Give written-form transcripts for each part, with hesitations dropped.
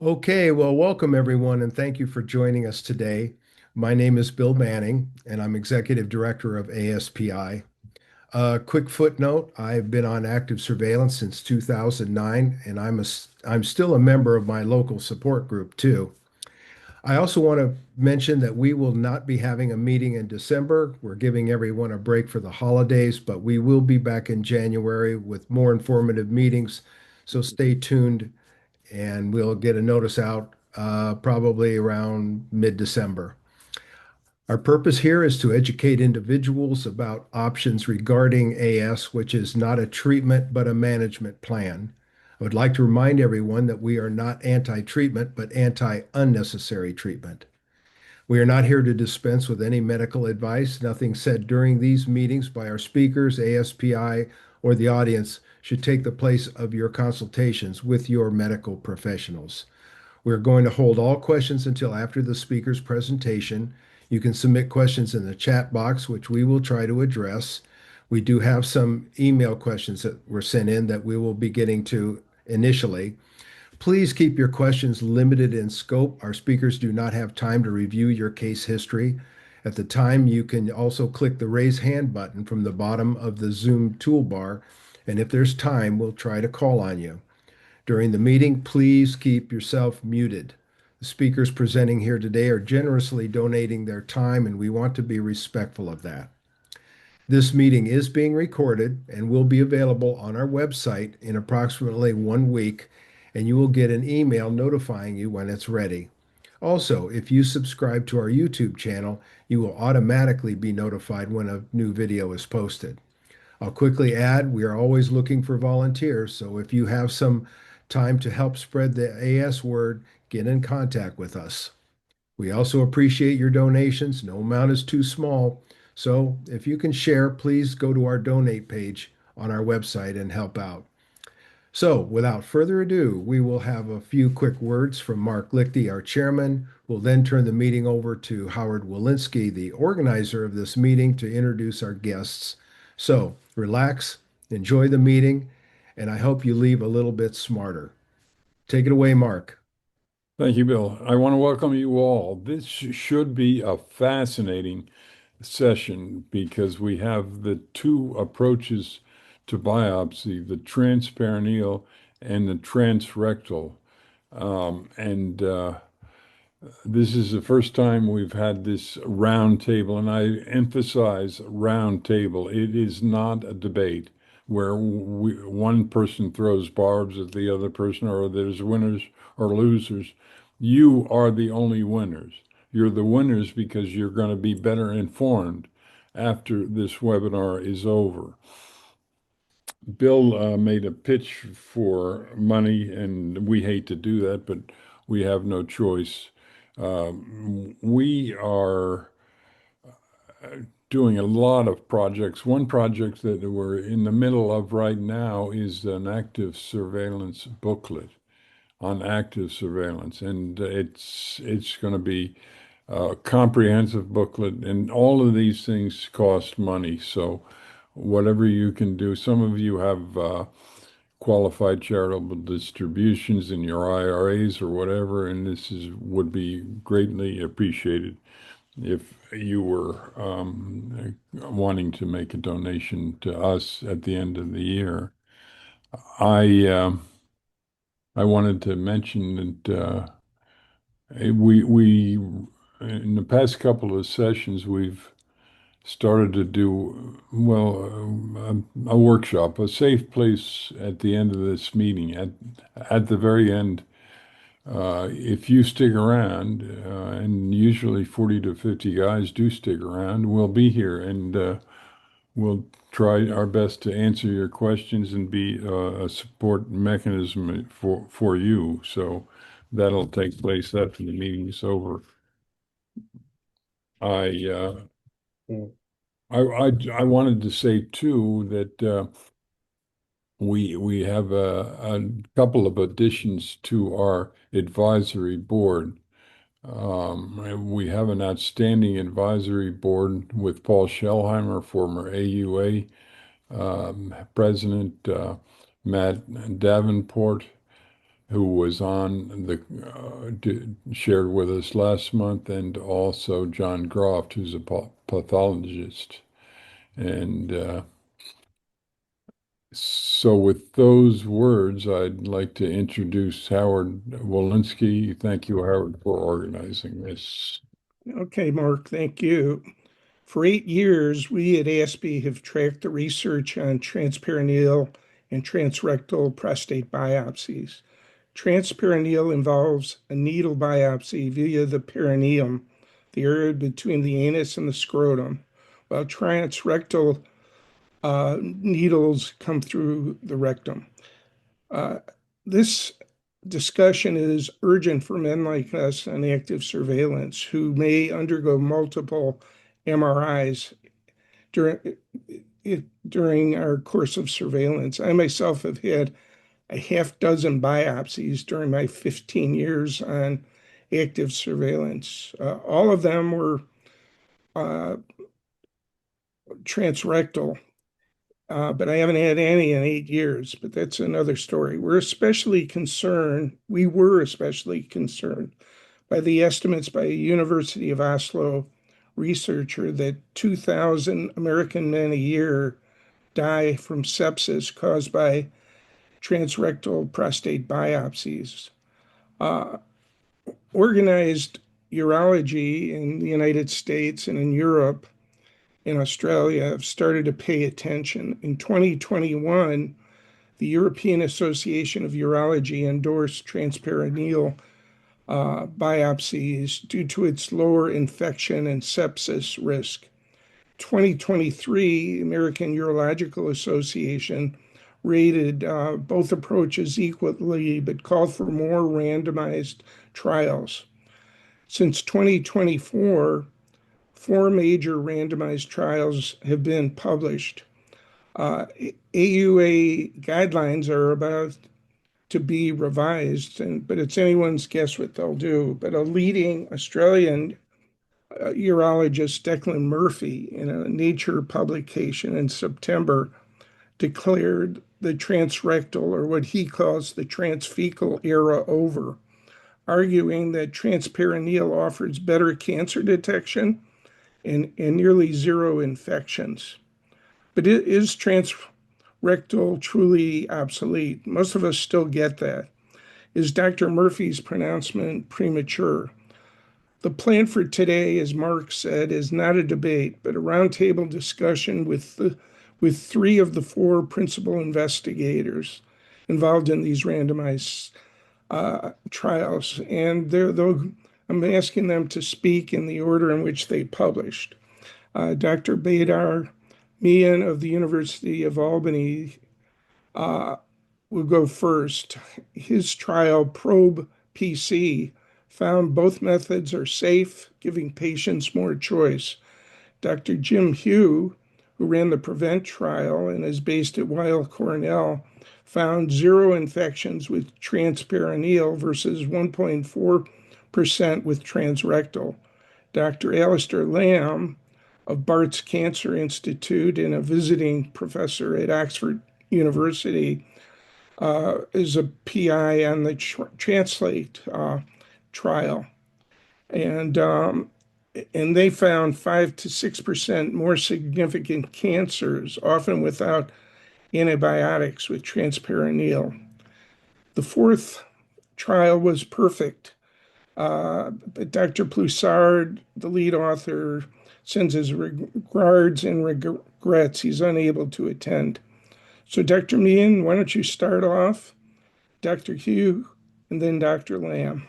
Okay, well, welcome everyone, and thank you for joining us today. My name is Bill Manning, and I'm Executive Director of ASPI. Quick footnote, I've been on active surveillance since 2009, and I'm still a member of my local support group too. I also want to mention that we will not be having a meeting in December. We're giving everyone a break for the holidays, but we will be back in January with more informative meetings. So stay tuned and we'll get a notice out probably around mid-December. Our purpose here is to educate individuals about options regarding AS, which is not a treatment but a management plan. I would like to remind everyone that we are not anti-treatment but anti-unnecessary treatment. We are not here to dispense with any medical advice. Nothing said during these meetings by our speakers, ASPI, or the audience should take the place of your consultations with your medical professionals. We're going to hold all questions until after the speaker's presentation. You can submit questions in the chat box, which we will try to address. We do have some email questions that were sent in that we will be getting to initially. Please keep your questions limited in scope. Our speakers do not have time to review your case history. At the time, you can also click the raise hand button from the bottom of the Zoom toolbar, and if there's time, we'll try to call on you. During the meeting, please keep yourself muted. The speakers presenting here today are generously donating their time, and we want to be respectful of that. This meeting is being recorded and will be available on our website in approximately 1 week, and you will get an email notifying you when it's ready. Also, if you subscribe to our YouTube channel, you will automatically be notified when a new video is posted. I'll quickly add, we are always looking for volunteers, so if you have some time to help spread the AS word, get in contact with us. We also appreciate your donations. No amount is too small. So if you can share, please go to our donate page on our website and help out. So without further ado, we will have a few quick words from Mark Lichty, our chairman. We'll then turn the meeting over to Howard Walensky, the organizer of this meeting, to introduce our guests. So relax, enjoy the meeting, and I hope you leave a little bit smarter. Take it away, Mark. Thank you, Bill. I want to welcome you all. This should be a fascinating session because we have the two approaches to biopsy, the transperineal and the transrectal. And This is the first time we've had this round table, and I emphasize round table. It is not a debate where one person throws barbs at the other person, or there's winners or losers. You are the only winners. You're the winners because you're going to be better informed after this webinar is over. Bill made a pitch for money, and we hate to do that, but we have no choice. We are doing a lot of projects. One project that we're in the middle of right now is an active surveillance booklet on active surveillance, and it's going to be a comprehensive booklet, and all of these things cost money. So whatever you can do, some of you have qualified charitable distributions in your IRAs or whatever, and would be greatly appreciated if you were wanting to make a donation to us at the end of the year. I I wanted to mention that we in the past couple of sessions we've started to do a workshop, a safe place at the end of this meeting. At the very end, if you stick around, and usually 40 to 50 guys do stick around, we'll be here and we'll try our best to answer your questions and be a support mechanism for you. So that'll take place after the meeting's over. I I wanted to say too that we have a couple of additions to our advisory board. We have an outstanding advisory board with Paul Schellheimer, former AUA president, Matt Davenport, who was on the shared with us last month, and also John Groft, who's a pathologist. And so, with those words, I'd like to introduce Howard Walensky. Thank you, Howard, for organizing this. Okay, Mark, thank you. For 8 years, we at ASPI have tracked the research on transperineal and transrectal prostate biopsies. Transperineal involves a needle biopsy via the perineum, the area between the anus and the scrotum, while transrectal needles come through the rectum. This discussion is urgent for men like us on active surveillance who may undergo multiple MRIs during our course of surveillance. I myself have had a half dozen biopsies during my 15 years on active surveillance. All of them were transrectal, but I haven't had any in 8 years, but that's another story. We were especially concerned by the estimates by a University of Oslo researcher that 2,000 American men a year die from sepsis caused by transrectal prostate biopsies. Organized urology in the United States and in Europe and Australia have started to pay attention. In 2021, the European Association of Urology endorsed transperineal biopsies due to its lower infection and sepsis risk. 2023, American Urological Association rated both approaches equally, but called for more randomized trials. Since 2024, 4 major randomized trials have been published. AUA guidelines are about to be revised, but it's anyone's guess what they'll do. But a leading Australian urologist, Declan Murphy, in a Nature publication in September, declared the transrectal, or what he calls the transfecal era, over, arguing that transperineal offers better cancer detection and nearly zero infections. But is transrectal truly obsolete? Most of us still get that. Is Dr. Murphy's pronouncement premature? The plan for today, as Mark said, is not a debate, but a roundtable discussion with 3 of the 4 principal investigators involved in these randomized trials. And I'm asking them to speak in the order in which they published. Dr. Bedar Mian of the University of Albany will go first. His trial, Probe PC, found both methods are safe, giving patients more choice. Dr. Jim Hugh, who ran the PREVENT trial and is based at Weill Cornell, found 0 infections with transperineal versus 1.4% with transrectal. Dr. Alistair Lamb of Bart's Cancer Institute and a visiting professor at Oxford University is a PI on the Translate trial. And they found 5 to 6% more significant cancers, often without antibiotics, with transperineal. The 4th trial was perfect. But Dr. Ploussard, the lead author, sends his regards and regrets he's unable to attend. So Dr. Mian, why don't you start off, Dr. Hugh, and then Dr. Lamb.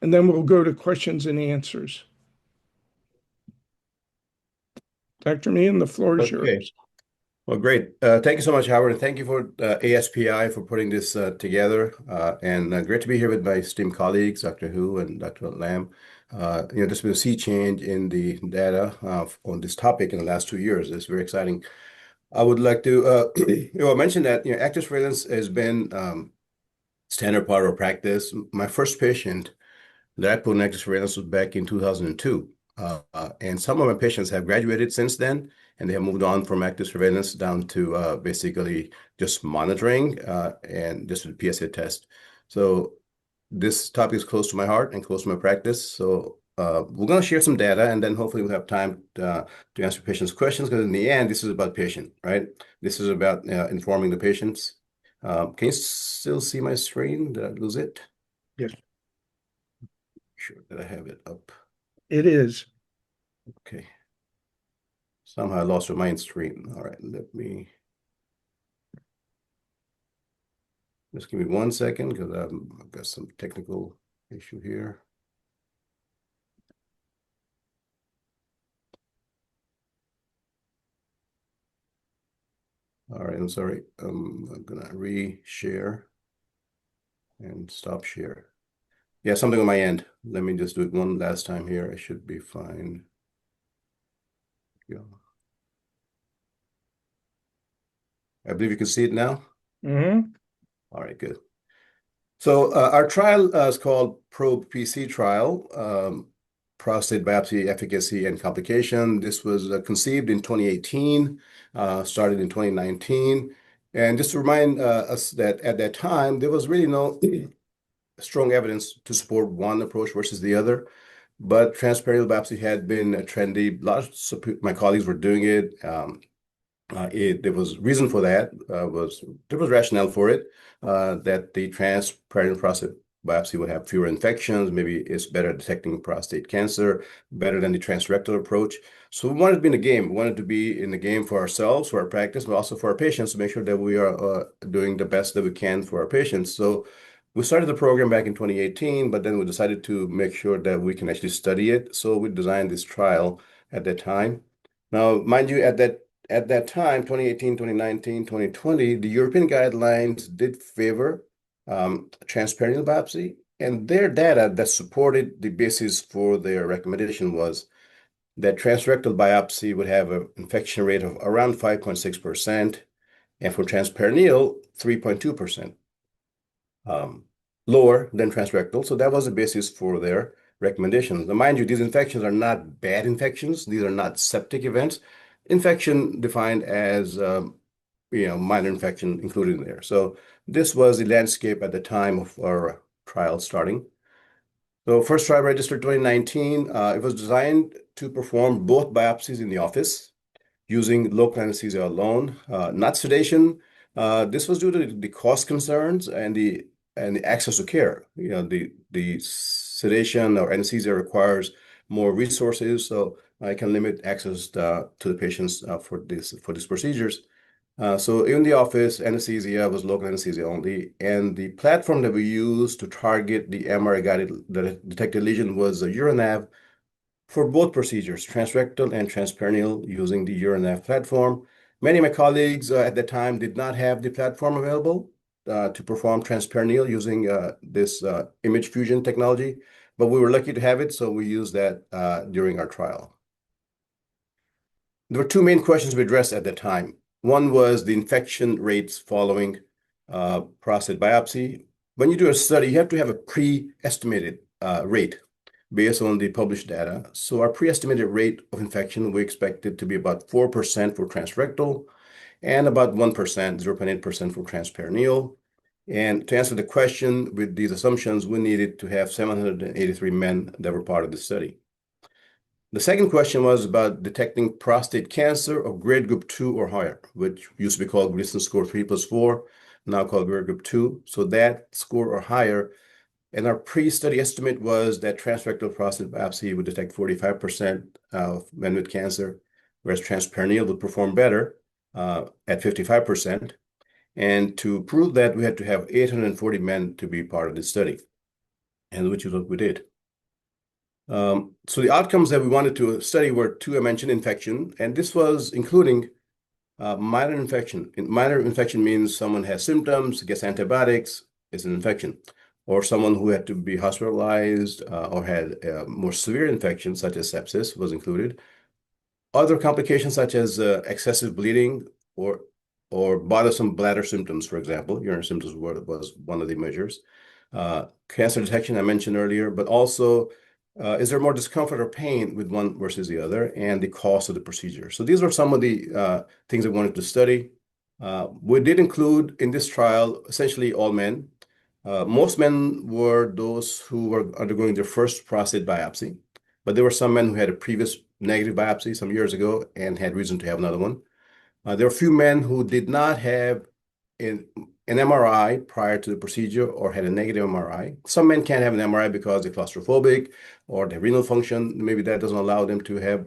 And then we'll go to questions and answers. Dr. Mian, the floor is yours. Well, great. Thank you so much, Howard. And thank you for ASPI for putting this together. And great to be here with my esteemed colleagues, Dr. Hu and Dr. Lamb. There's been a sea change in the data on this topic in the last 2 years. It's very exciting. I would like to mention that active surveillance has been standard part of practice. My first patient that I put on active surveillance was back in 2002. And some of my patients have graduated since then, and they have moved on from active surveillance down to basically just monitoring and just with PSA test. So this topic is close to my heart and close to my practice. So we're going to share some data, and then hopefully we'll have time to answer patients' questions, because in the end, this is about patient, right? This is about informing the patients. Can you still see my screen? Did I lose it? Yes, Sure that I have it up. it is. Okay. Somehow I lost my screen. All right, let me just give me 1 second, because I've got some technical issue here. All right, I'm sorry. I'm gonna re-share and stop share. Yeah, something on my end. Let me just do it one last time here. I should be fine. Yeah. I believe you can see it now. Mm-hmm. All right, good. So our trial is called PROBE-PC trial, prostate biopsy efficacy and complication. This was conceived in 2018, started in 2019. And just to remind us that at that time, there was really no strong evidence to support one approach versus the other. But transperineal biopsy had been trendy. Lots of my colleagues were doing it. There was reason for that. There was rationale for it, that the transperineal prostate biopsy would have fewer infections. Maybe it's better at detecting prostate cancer, better than the transrectal approach. So we wanted to be in the game. We wanted to be in the game for ourselves, for our practice, but also for our patients, to make sure that we are doing the best that we can for our patients. So we started the program back in 2018, but then we decided to make sure that we can actually study it. So we designed this trial at that time. Now, mind you, at that time, 2018, 2019, 2020, the European guidelines did favor transperineal biopsy, and their data that supported the basis for their recommendation was that transrectal biopsy would have an infection rate of around 5.6%, and for transperineal, 3.2%, lower than transrectal. So that was the basis for their recommendations. Now, mind you, these infections are not bad infections. These are not septic events. Infection defined as minor infection included in there. So this was the landscape at the time of our trial starting. So first trial registered 2019. It was designed to perform both biopsies in the office using local anesthesia alone, not sedation. This was due to the cost concerns and the access to care. The sedation or anesthesia requires more resources, so I can limit access to the patients for these procedures. So in the office, anesthesia was local anesthesia only, and the platform that we used to target the MRI-guided detected lesion was a URINAV for both procedures, transrectal and transperineal, using the URINAV platform. Many of my colleagues at that time did not have the platform available to perform transperineal using this image fusion technology, but we were lucky to have it, so we used that during our trial. There were two main questions we addressed at that time. One was the infection rates following prostate biopsy. When you do a study, you have to have a pre-estimated rate based on the published data. So our pre-estimated rate of infection, we expected to be about 4% for transrectal and about 1%, 0.8% for transperineal. And to answer the question with these assumptions, we needed to have 783 men that were part of the study. The second question was about detecting prostate cancer of grade group 2 or higher, which used to be called Gleason score 3+4, now called grade group 2. So that score or higher. And our pre-study estimate was that transrectal prostate biopsy would detect 45% of men with cancer, whereas transperineal would perform better at 55%. And to prove that, we had to have 840 men to be part of the study, and which is what we did. So the outcomes that we wanted to study were two I mentioned: infection, and this was including minor infection. Minor infection means someone has symptoms, gets antibiotics, it's an infection. Or someone who had to be hospitalized or had more severe infections, such as sepsis, was included. Other complications, such as excessive bleeding or bothersome bladder symptoms, for example, urinary symptoms was one of the measures. Cancer detection, I mentioned earlier, but also is there more discomfort or pain with one versus the other, and the cost of the procedure. So these were some of the things I wanted to study. We did include in this trial essentially all men. Most men were those who were undergoing their first prostate biopsy, but there were some men who had a previous negative biopsy some years ago and had reason to have another one. There were a few men who did not have an MRI prior to the procedure or had a negative MRI. Some men can't have an MRI because they're claustrophobic or their renal function. Maybe that doesn't allow them to have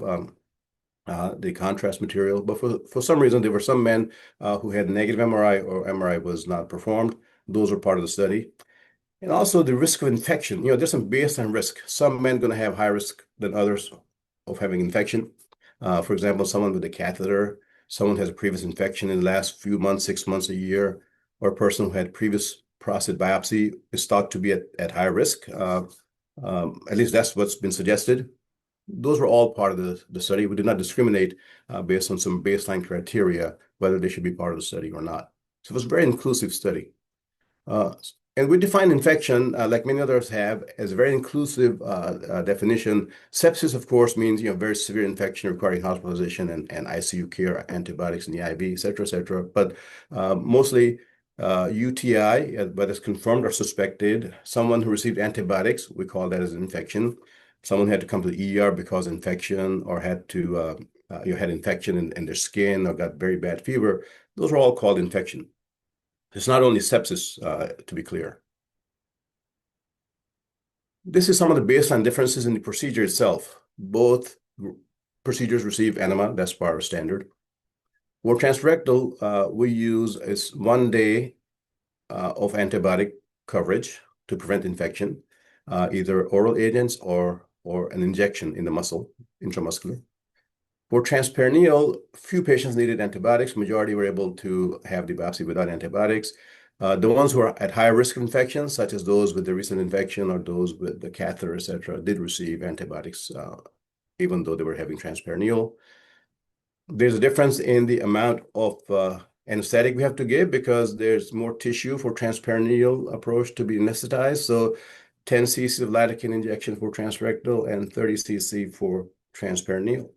the contrast material. But for some reason, there were some men who had negative MRI or MRI was not performed. Those were part of the study. And also the risk of infection. There's some baseline risk. Some men are going to have higher risk than others of having infection. For example, someone with a catheter, someone has a previous infection in the last few months, 6 months, a year, or a person who had previous prostate biopsy is thought to be at higher risk. At least that's what's been suggested. Those were all part of the study. We did not discriminate based on some baseline criteria, whether they should be part of the study or not. So it was a very inclusive study. And we define infection, like many others have, as a very inclusive definition. Sepsis, of course, means very severe infection requiring hospitalization and ICU care, antibiotics in the IV, et cetera, et cetera. But mostly UTI, whether it's confirmed or suspected, someone who received antibiotics, we call that as an infection. Someone had to come to the ER because of infection or had to had infection in their skin or got very bad fever. Those are all called infection. It's not only sepsis, to be clear. This is some of the baseline differences in the procedure itself. Both procedures receive enema, that's part of standard. For transrectal, we use is 1 day of antibiotic coverage to prevent infection, either oral agents or an injection in the muscle, intramuscular. For transperineal, few patients needed antibiotics. Majority were able to have the biopsy without antibiotics. The ones who are at higher risk of infection, such as those with the recent infection or those with the catheter, et cetera, did receive antibiotics, even though they were having transperineal. There's a difference in the amount of anesthetic we have to give because there's more tissue for transperineal approach to be anesthetized. So 10 cc of lidocaine injection for transrectal and 30 cc for transperineal.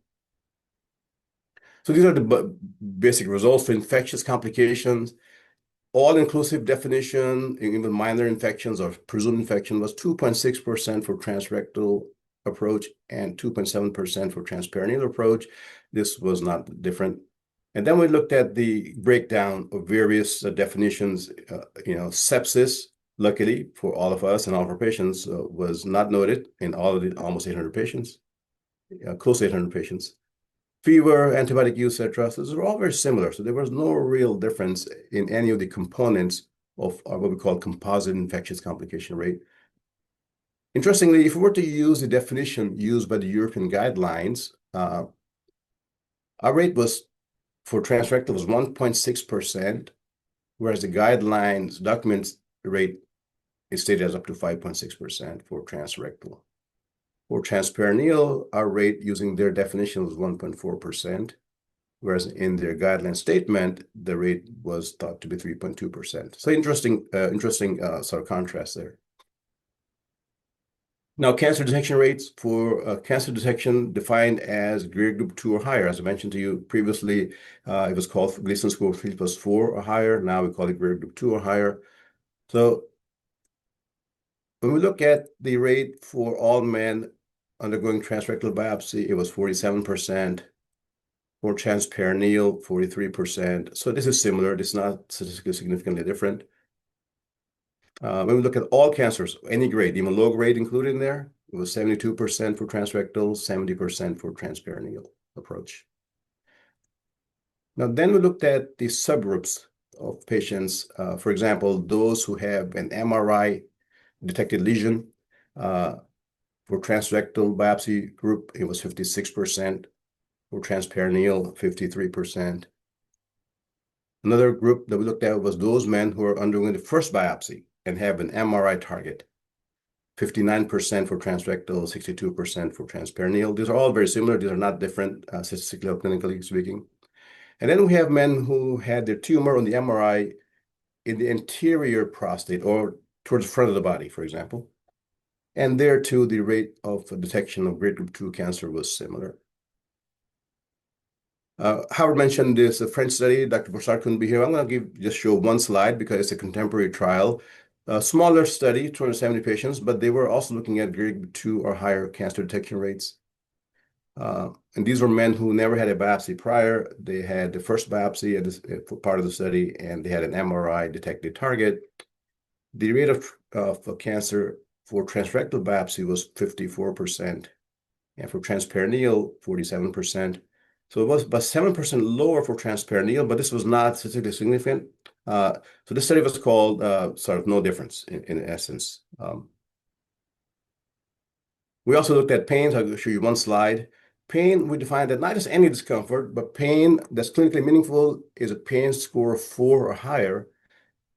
So these are the basic results for infectious complications. All-inclusive definition, even minor infections or presumed infection, was 2.6% for transrectal approach and 2.7% for transperineal approach. This was not different. And then we looked at the breakdown of various definitions. Sepsis, luckily for all of us and all of our patients, was not noted in all of the almost 800 patients, close to 800 patients. Fever, antibiotic use, et cetera. So those are all very similar. So there was no real difference in any of the components of what we call composite infectious complication rate. Interestingly, if we were to use the definition used by the European guidelines, our rate was for transrectal was 1.6%, whereas the guidelines documents rate is stated as up to 5.6% for transrectal. For transperineal, our rate using their definition was 1.4%, whereas in their guideline statement, the rate was thought to be 3.2%. So interesting sort of contrast there. Now, cancer detection rates for cancer detection defined as grade group 2 or higher. As I mentioned to you previously, it was called Gleason score 3+4 or higher. Now we call it grade group 2 or higher. So when we look at the rate for all men undergoing transrectal biopsy, it was 47%. For transperineal, 43%. So this is similar. This is not statistically significantly different. When we look at all cancers, any grade, even low grade included in there, it was 72% for transrectal, 70% for transperineal approach. Now, then we looked at the subgroups of patients. For example, those who have an MRI detected lesion. For transrectal biopsy group, it was 56%. For transperineal, 53%. Another group that we looked at was those men who are undergoing the first biopsy and have an MRI target. 59% for transrectal, 62% for transperineal. These are all very similar. These are not different statistically or clinically speaking. And then we have men who had their tumor on the MRI in the anterior prostate or towards the front of the body, for example. And there too, the rate of detection of grade group 2 cancer was similar. Howard mentioned this French study. Dr. Broussard couldn't be here. I'm going to just show one slide because it's a contemporary trial. A smaller study, 270 patients, but they were also looking at grade 2 or higher cancer detection rates. And these were men who never had a biopsy prior. They had the first biopsy at this, part of the study, and they had an MRI detected target. The rate of cancer for transrectal biopsy was 54%, and for transperineal, 47%. So it was about 7% lower for transperineal, but this was not statistically significant. So this study was called sort of no difference in essence. We also looked at pain. So I'll show you one slide. Pain, we defined that not just any discomfort, but pain that's clinically meaningful is a pain score of 4 or higher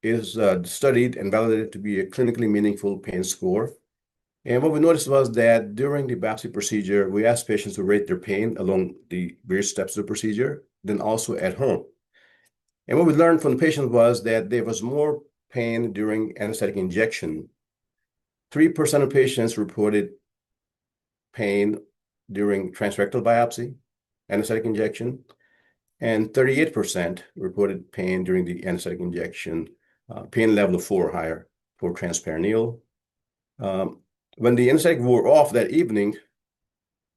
is studied and validated to be a clinically meaningful pain score. And what we noticed was that during the biopsy procedure, we asked patients to rate their pain along the various steps of the procedure, then also at home. And what we learned from the patient was that there was more pain during anesthetic injection. 3% of patients reported pain during transrectal biopsy, anesthetic injection, and 38% reported pain during the anesthetic injection, pain level of 4 or higher for transperineal. When the anesthetic wore off that evening,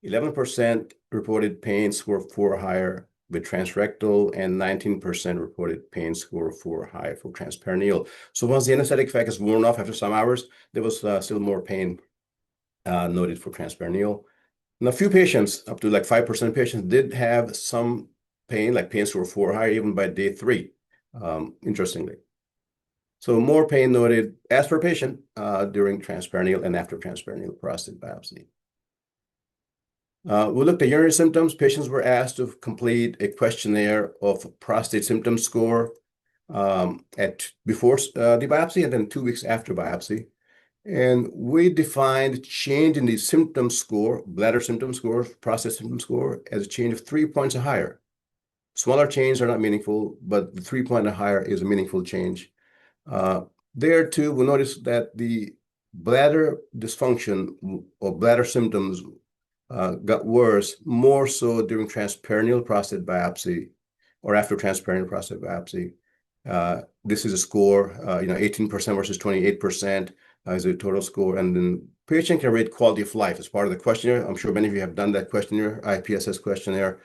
11% reported pain score of 4 or higher with transrectal, and 19% reported pain score of 4 or higher for transperineal. So once the anesthetic effect is worn off after some hours, there was still more pain noted for transperineal. And a few patients, up to like 5% of patients, did have some pain, like pain score of 4 or higher, even by day 3, interestingly. So more pain noted as per patient during transperineal and after transperineal prostate biopsy. We looked at urinary symptoms. Patients were asked to complete a questionnaire of prostate symptom score before the biopsy and then 2 weeks after biopsy. And we defined change in the symptom score, bladder symptom score, prostate symptom score, as a change of 3 points or higher. Smaller changes are not meaningful, but the 3-point or higher is a meaningful change. There too, we noticed that the bladder dysfunction or bladder symptoms got worse, more so during transperineal prostate biopsy or after transperineal prostate biopsy. This is a score, 18% versus 28% is a total score. And then patient can rate quality of life as part of the questionnaire. I'm sure many of you have done that questionnaire, IPSS questionnaire.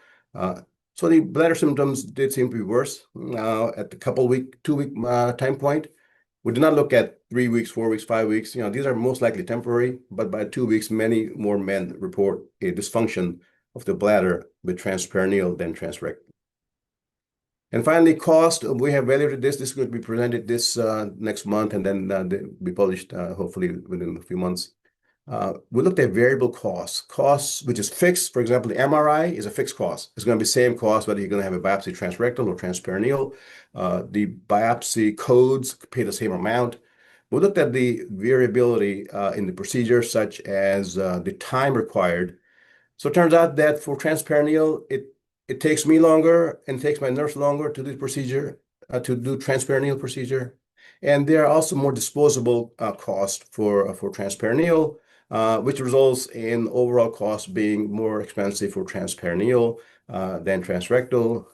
So the bladder symptoms did seem to be worse at the 2-week time point. We did not look at 3 weeks, 4 weeks, 5 weeks. These are most likely temporary, but by 2 weeks, many more men report a dysfunction of the bladder with transperineal than transrectal. And finally, cost. We have evaluated this. This is going to be presented this next month and then be published hopefully within a few months. We looked at variable costs, which is fixed. For example, the MRI is a fixed cost. It's going to be the same cost whether you're going to have a biopsy transrectal or transperineal. The biopsy codes pay the same amount. We looked at the variability in the procedure, such as the time required. So it turns out that for transperineal, it takes me longer and takes my nurse longer to do the procedure, to do transperineal procedure. And there are also more disposable costs for transperineal, which results in overall cost being more expensive for transperineal than transrectal.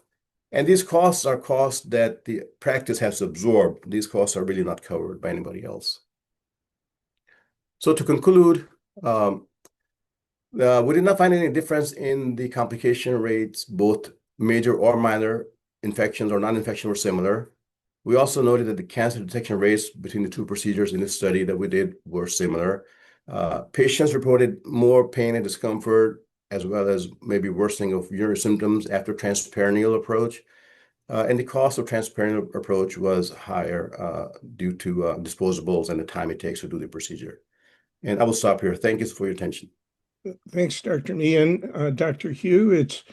And these costs are costs that the practice has absorbed. These costs are really not covered by anybody else. So to conclude, we did not find any difference in the complication rates. Both major or minor infections or non-infection were similar. We also noted that the cancer detection rates between the two procedures in this study that we did were similar. Patients reported more pain and discomfort, as well as maybe worsening of urinary symptoms after transperineal approach. And the cost of transperineal approach was higher due to disposables and the time it takes to do the procedure. And I will stop here. Thank you for your attention. Thanks, Dr. Mian. Dr. Hugh, it's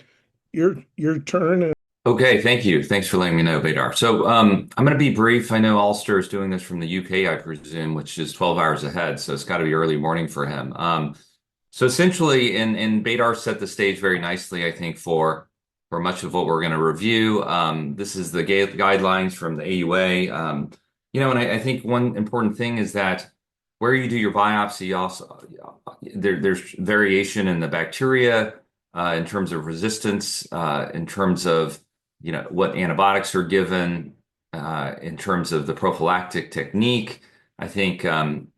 your turn. Okay, thank you. Thanks for letting me know, Bedar. So I'm going to be brief. I know Alistair is doing this from the UK, I presume, which is 12 hours ahead, so it's got to be early morning for him. So essentially, and Bedar set the stage very nicely, I think, for much of what we're going to review. This is the guidelines from the AUA. And I think one important thing is that where you do your biopsy, also there's variation in the bacteria in terms of resistance, in terms of what antibiotics are given, in terms of the prophylactic technique. I think,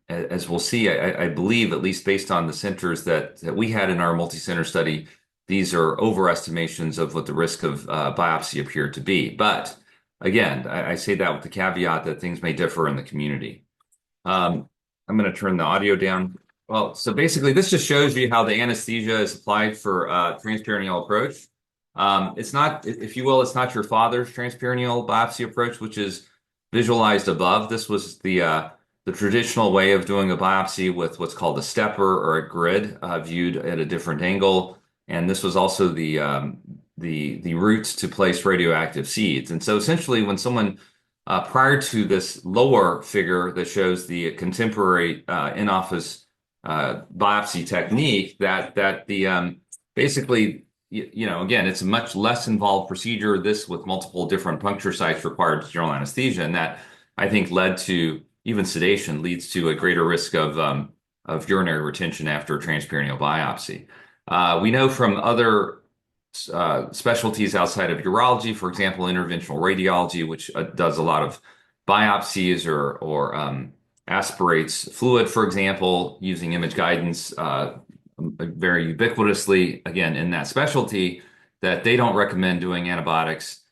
as we'll see, I believe, at least based on the centers that we had in our multi-center study, these are overestimations of what the risk of biopsy appeared to be. But again, I say that with the caveat that things may differ in the community. I'm going to turn the audio down. Well, so basically, this just shows you how the anesthesia is applied for transperineal approach. It's not, if you will, it's not your father's transperineal biopsy approach, which is visualized above. This was the traditional way of doing a biopsy with what's called a stepper or a grid, viewed at a different angle. And this was also the route to place radioactive seeds. And so essentially, when someone prior to this lower figure that shows the contemporary in-office biopsy technique, that the basically, again, it's a much less involved procedure. This with multiple different puncture sites required general anesthesia, and that I think led to even sedation leads to a greater risk of urinary retention after a transperineal biopsy. We know from other specialties outside of urology, for example, interventional radiology, which does a lot of biopsies or aspirates fluid, for example, using image guidance very ubiquitously, again, in that specialty, that they don't recommend doing antibiotics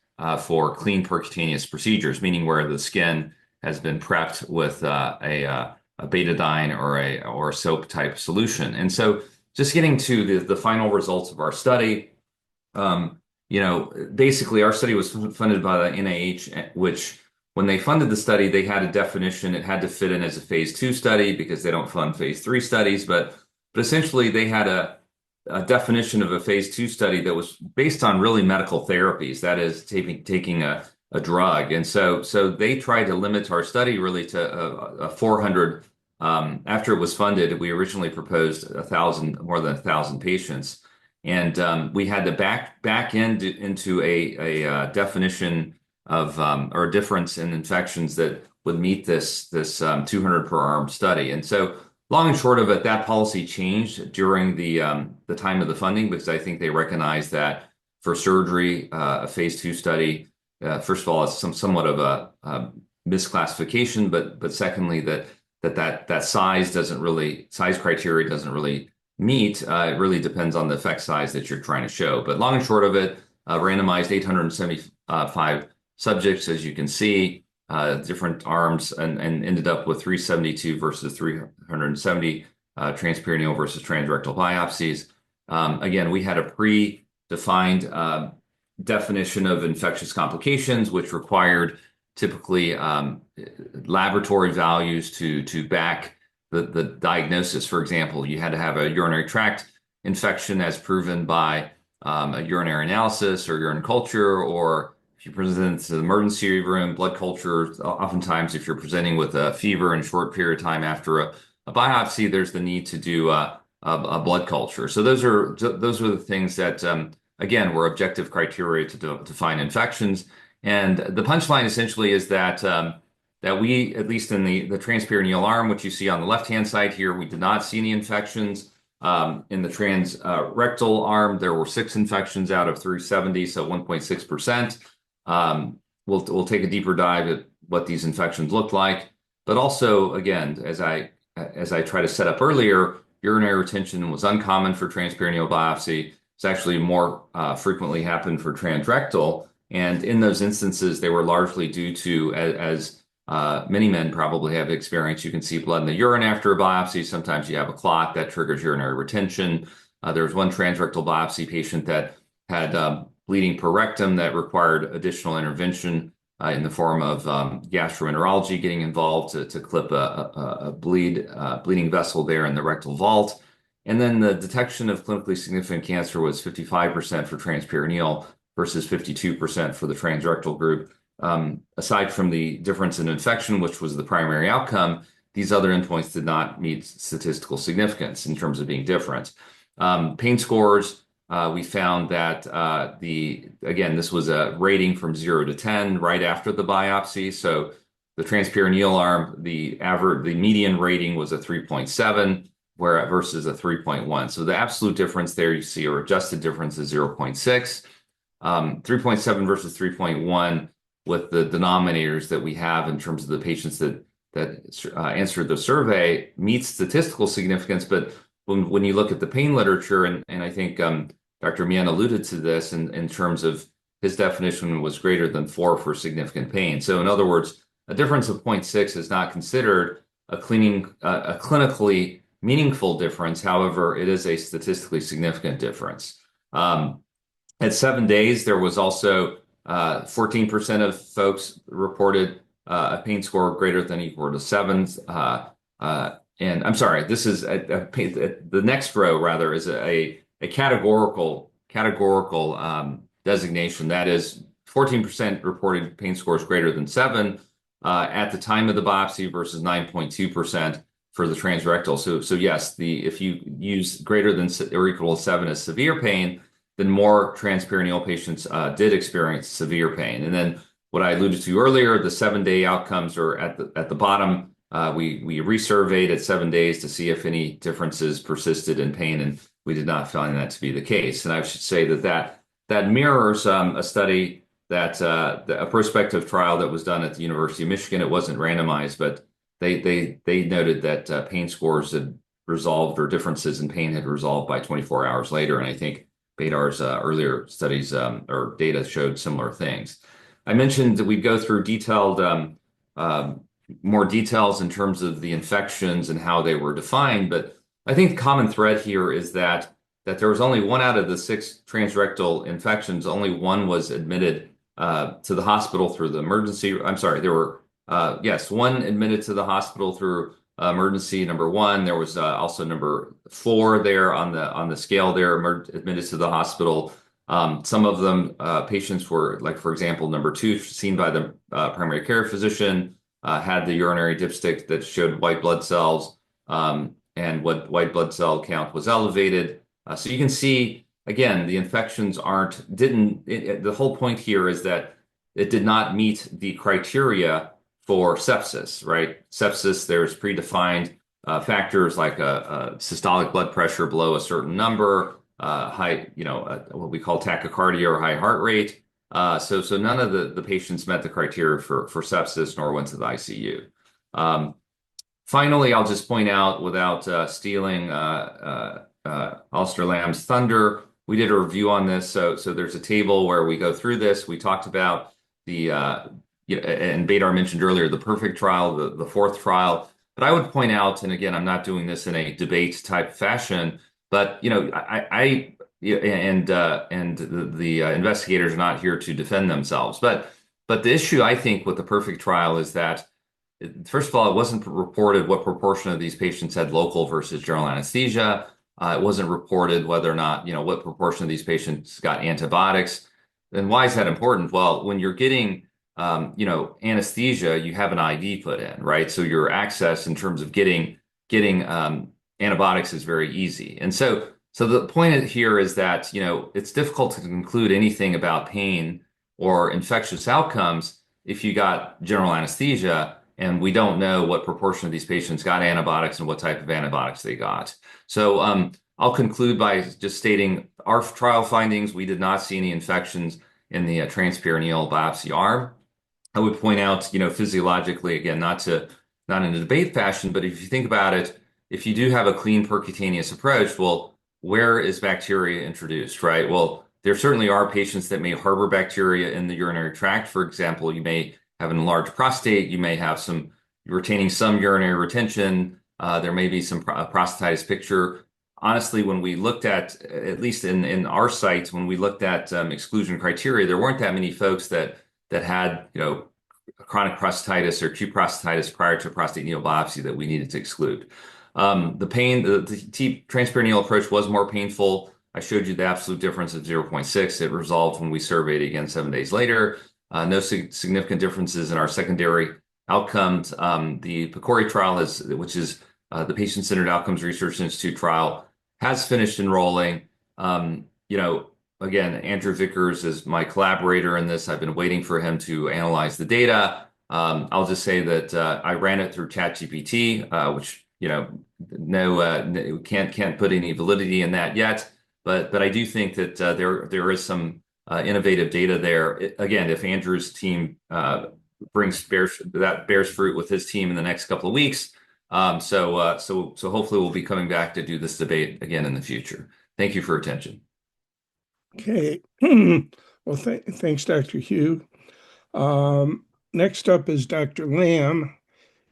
for clean percutaneous procedures, meaning where the skin has been prepped with a betadine or a soap type solution. And so just getting to the final results of our study, basically our study was funded by the NIH, which when they funded the study, they had a definition. It had to fit in as a phase 2 study because they don't fund phase 3 studies, but essentially they had a definition of a phase 2 study that was based on really medical therapies, that is taking a drug. And so they tried to limit our study really to a 400. After it was funded, we originally proposed more than 1,000 patients. And we had to back into a definition of or a difference in infections that would meet this 200 per arm study. And so long and short of it, that policy changed during the time of the funding, because I think they recognized that for surgery, a phase 2 study, first of all, it's somewhat of a misclassification, but secondly, that size criteria doesn't really meet. It really depends on the effect size that you're trying to show. But long and short of it, randomized 875 subjects, as you can see, different arms, and ended up with 372 versus 370 transperineal versus transrectal biopsies. Again, we had a predefined definition of infectious complications, which required typically laboratory values to back the diagnosis. For example, you had to have a urinary tract infection as proven by a urinary analysis or urine culture, or if you present to the emergency room, blood culture. Oftentimes, if you're presenting with a fever in a short period of time after a biopsy, there's the need to do a blood culture. So those are the things that, again, were objective criteria to define infections. And the punchline essentially is that we, at least in the transperineal arm, which you see on the left-hand side here, we did not see any infections. In the transrectal arm, there were 6 infections out of 370, so 1.6%. We'll take a deeper dive at what these infections looked like. But also, again, as I try to set up earlier, urinary retention was uncommon for transperineal biopsy. It's actually more frequently happened for transrectal. And in those instances, they were largely due to, as many men probably have experienced, you can see blood in the urine after a biopsy. Sometimes you have a clot that triggers urinary retention. There was one transrectal biopsy patient that had bleeding per rectum that required additional intervention in the form of gastroenterology getting involved to clip a bleeding vessel there in the rectal vault. And then the detection of clinically significant cancer was 55% for transperineal versus 52% for the transrectal group. Aside from the difference in infection, which was the primary outcome, these other endpoints did not meet statistical significance in terms of being different. Pain scores, we found that again, this was a rating from 0 to 10 right after the biopsy. So the transperineal arm, the median rating was a 3.7, versus a 3.1. So the absolute difference there you see, or adjusted difference, is 0.6. 3.7 versus 3.1 with the denominators that we have in terms of the patients that answered the survey meets statistical significance. But when you look at the pain literature, and I think Dr. Mian alluded to this in terms of his definition was greater than 4 for significant pain. So in other words, a difference of 0.6 is not considered a clinically meaningful difference. However, it is a statistically significant difference. At 7 days, there was also 14% of folks reported a pain score greater than or equal to 7. And I'm sorry, this is the next row rather is a categorical designation. That is 14% reported pain scores greater than 7 at the time of the biopsy versus 9.2% for the transrectal. So yes, if you use greater than or equal to 7 as severe pain, then more transperineal patients did experience severe pain. And then what I alluded to earlier, the 7-day outcomes are at the bottom. We resurveyed at 7 days to see if any differences persisted in pain, and we did not find that to be the case. And I should say that mirrors a study a prospective trial that was done at the University of Michigan. It wasn't randomized, but they noted that pain scores had resolved, or differences in pain had resolved by 24 hours later. And I think Bedar's earlier studies or data showed similar things. I mentioned that we'd go through more details in terms of the infections and how they were defined, but I think the common thread here is that there was only 1 out of the 6 transrectal infections, only 1 was admitted to the hospital through the emergency. I'm sorry, there were 1 admitted to the hospital through emergency, number 1. There was also number 4 there on the scale there, admitted to the hospital. Some of them patients were, like, for example, number 2, seen by the primary care physician, had the urinary dipstick that showed white blood cells, and what white blood cell count was elevated. So you can see, again, the infections the whole point here is that it did not meet the criteria for sepsis, right? Sepsis, there's predefined factors like a systolic blood pressure below a certain number, high, what we call tachycardia or high heart rate. So none of the patients met the criteria for sepsis, nor went to the ICU. Finally, I'll just point out, without stealing Alistair Lamb's thunder, we did a review on this. So there's a table where we go through this. We talked about and Bedar mentioned earlier, the perfect trial, the 4th trial. But I would point out, and again, I'm not doing this in a debate type fashion, but the investigators are not here to defend themselves. But the issue, I think, with the perfect trial is that, first of all, it wasn't reported what proportion of these patients had local versus general anesthesia. It wasn't reported whether or not, what proportion of these patients got antibiotics. And why is that important? Well, when you're getting, anesthesia, you have an IV put in, right? So your access in terms of getting antibiotics is very easy. And so the point here is that, it's difficult to conclude anything about pain or infectious outcomes if you got general anesthesia, and we don't know what proportion of these patients got antibiotics and what type of antibiotics they got. So I'll conclude by just stating our trial findings. We did not see any infections in the transperineal biopsy arm. I would point out, physiologically, again, not in a debate fashion, but if you think about it, if you do have a clean percutaneous approach, well, where is bacteria introduced, right? Well, there certainly are patients that may harbor bacteria in the urinary tract. For example, you may have an enlarged prostate, you may have retaining some urinary retention, there may be some prostatitis picture. Honestly, when we looked at least in our sites, when we looked at exclusion criteria, there weren't that many folks that had, chronic prostatitis or acute prostatitis prior to prostate needle biopsy that we needed to exclude. The transperineal approach was more painful. I showed you the absolute difference of 0.6. It resolved when we surveyed again 7 days later. No significant differences in our secondary outcomes. The PCORI trial which is the Patient-Centered Outcomes Research Institute trial, has finished enrolling. Again, Andrew Vickers is my collaborator in this. I've been waiting for him to analyze the data. I'll just say that I ran it through ChatGPT, which can't put any validity in that yet. But I do think that there is some innovative data there. Again, if Andrew's team bears fruit with his team in the next couple of weeks. So hopefully we'll be coming back to do this debate again in the future. Thank you for your attention. Okay. Well, thanks, Dr. Hugh. Next up is Dr. Lamb.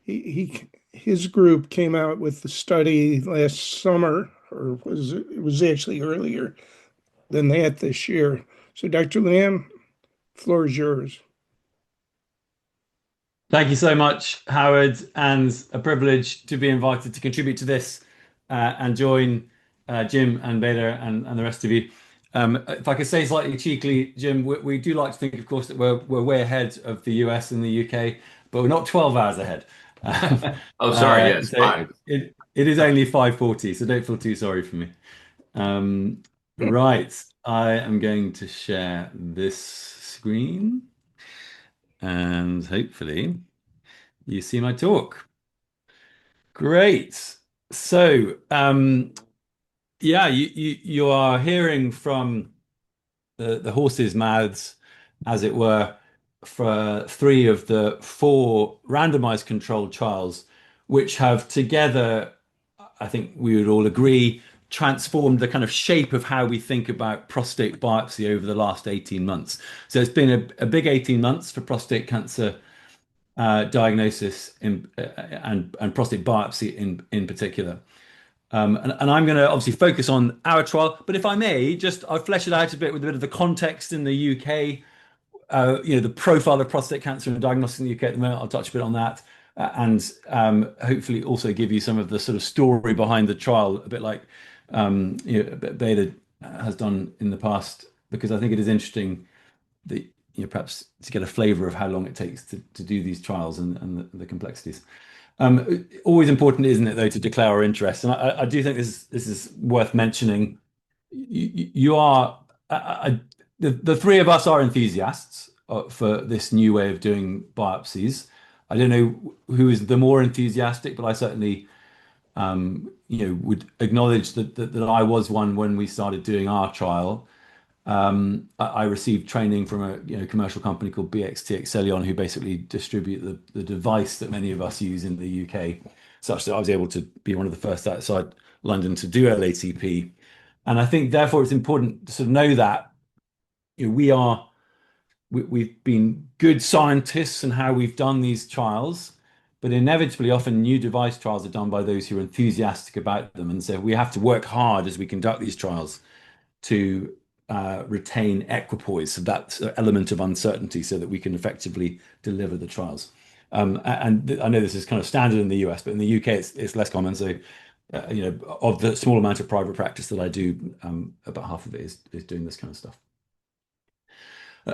His group came out with the study last summer, or it was actually earlier than that this year. So, Dr. Lamb, floor is yours. Thank you so much, Howard, and a privilege to be invited to contribute to this and join Jim and Beda and the rest of you. If I could say slightly cheekily, Jim, we do like to think, of course, that we're way ahead of the US and the UK, but we're not 12 hours ahead. Oh, sorry, yes, so 5. it is only 5:40, so don't feel too sorry for me. Right, I am going to share this screen. And hopefully you see my talk. Great. So, yeah, you are hearing from the horse's mouths, as it were, for 3 of the 4 randomized controlled trials, which have together, I think we would all agree, transformed the kind of shape of how we think about prostate biopsy over the last 18 months. So it's been a big 18 months for prostate cancer diagnosis and prostate biopsy in particular. And I'm going to obviously focus on our trial, but if I may, I'll flesh it out a bit with a bit of the context in the UK, the profile of prostate cancer and diagnosis in the UK at the moment. I'll touch a bit on that. And hopefully also give you some of the sort of story behind the trial, a bit like Beda has done in the past, because I think it is interesting that perhaps to get a flavour of how long it takes to do these trials and the complexities. Always important, isn't it, though, to declare our interest? And I do think this is worth mentioning. You are the 3 of us are enthusiasts for this new way of doing biopsies. I don't know who is the more enthusiastic, but I certainly would acknowledge that I was one when we started doing our trial. I received training from a commercial company called BXT Excellion, who basically distribute the device that many of us use in the UK, such that I was able to be one of the first outside London to do LATP. And I think, therefore, it's important to sort of know that we've been good scientists in how we've done these trials, but inevitably, often new device trials are done by those who are enthusiastic about them. And so we have to work hard as we conduct these trials to retain equipoise, so that element of uncertainty, so that we can effectively deliver the trials. And I know this is kind of standard in the US, but in the UK it's less common. So, of the small amount of private practice that I do, about half of it is doing this kind of stuff.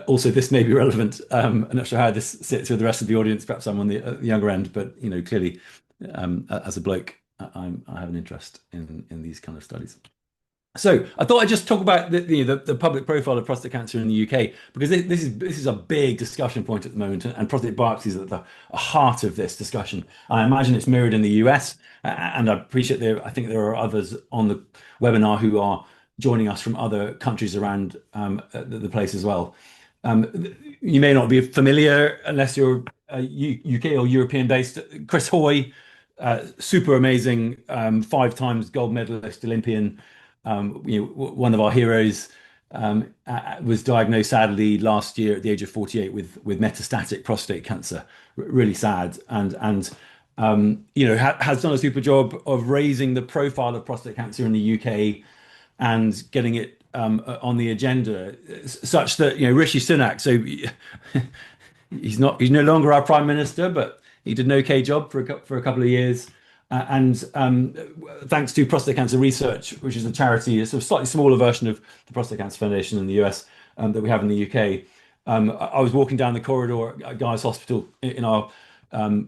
Also, this may be relevant. I'm not sure how this sits with the rest of the audience. Perhaps I'm on the younger end, but clearly, as a bloke, I have an interest in these kind of studies. So I thought I'd just talk about the public profile of prostate cancer in the UK, because this is a big discussion point at the moment, and prostate biopsy is at the heart of this discussion. I imagine it's mirrored in the US, and I appreciate I think there are others on the webinar who are joining us from other countries around the place as well. You may not be familiar unless you're UK or European based. Chris Hoy, super amazing, 5 times gold medalist, Olympian. One of our heroes, was diagnosed sadly last year at the age of 48 with metastatic prostate cancer. Really sad, and has done a super job of raising the profile of prostate cancer in the UK and getting it on the agenda, such that Rishi Sunak. So he's no longer our prime minister, but he did an okay job for a couple of years. And thanks to Prostate Cancer Research, which is a charity, a sort of slightly smaller version of the Prostate Cancer Foundation in the US that we have in the UK, I was walking down the corridor at Guy's Hospital in our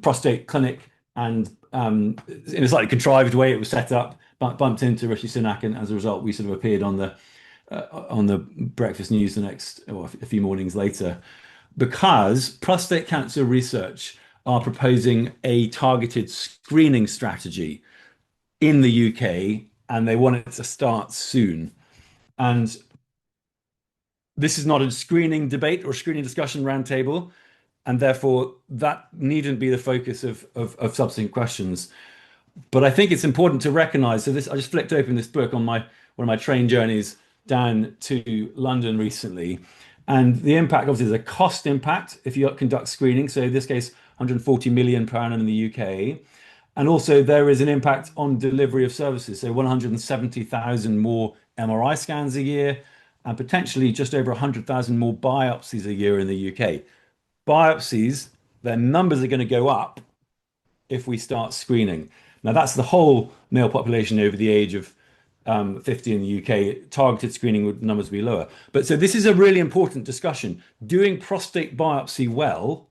prostate clinic, and in a slightly contrived way, it was set up, bumped into Rishi Sunak, and as a result, we sort of appeared on the breakfast news a few mornings later, because Prostate Cancer Research are proposing a targeted screening strategy in the UK, and they want it to start soon. And this is not a screening debate or screening discussion roundtable. and therefore that needn't be the focus of subsequent questions. But I think it's important to recognize, so this, I just flicked open this book on one of my train journeys down to London recently. And the impact, obviously, there's a cost impact if you conduct screening. So in this case, 140 million per annum in the UK. And also there is an impact on delivery of services. So 170,000 more MRI scans a year and potentially just over 100,000 more biopsies a year in the UK. Biopsies, their numbers are going to go up if we start screening. Now, that's the whole male population over the age of 50 in the UK. Targeted screening would numbers be lower. But so this is a really important discussion. Doing prostate biopsy well,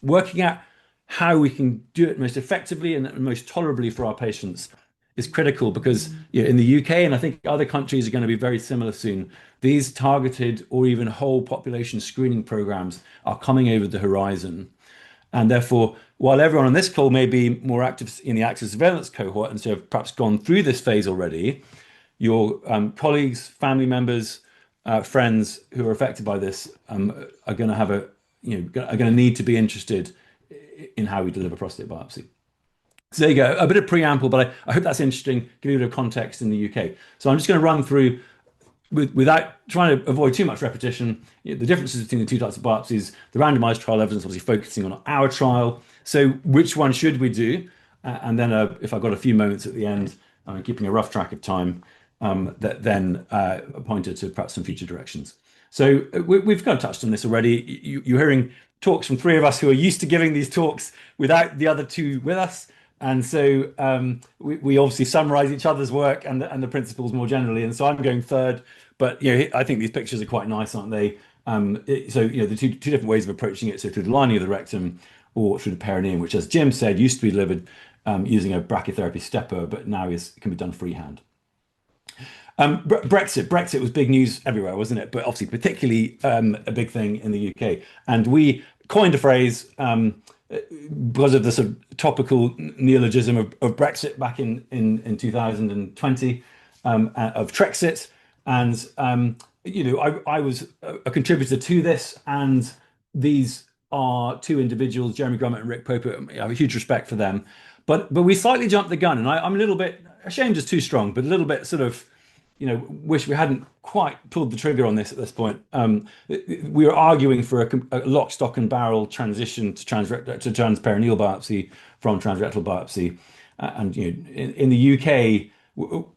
working out how we can do it most effectively and most tolerably for our patients is critical, because in the UK, and I think other countries are going to be very similar soon, these targeted or even whole population screening programs are coming over the horizon. And therefore, while everyone on this call may be more active in the active surveillance cohort and so have perhaps gone through this phase already, your colleagues, family members, friends who are affected by this are going to have are going to need to be interested in how we deliver prostate biopsy. So there you go, a bit of preamble, but I hope that's interesting, give you a bit of context in the UK. So I'm just going to run through, without trying to avoid too much repetition, the differences between the two types of biopsies, the randomized trial evidence, obviously focusing on our trial. So which one should we do? And then if I've got a few moments at the end, keeping a rough track of time, then pointed to perhaps some future directions. So we've kind of touched on this already. You're hearing talks from three of us who are used to giving these talks without the other two with us. And so we obviously summarize each other's work and the principles more generally. And so I'm going third, but I think these pictures are quite nice, aren't they? The two different ways of approaching it. So through the lining of the rectum or through the perineum, which, as Jim said, used to be delivered using a brachytherapy stepper, but now can be done freehand. Brexit was big news everywhere, wasn't it? But obviously particularly a big thing in the UK. And we coined a phrase because of the sort of topical neologism of Brexit back in 2020 of Trexit. And I was a contributor to this, and these are two individuals, Jeremy Grummett and Rick Pope. I have a huge respect for them, but we slightly jumped the gun, and I'm a little bit ashamed is too strong, but a little bit sort of wish we hadn't quite pulled the trigger on this at this point. We were arguing for a lock, stock, and barrel transition to transperineal biopsy from transrectal biopsy, and in the UK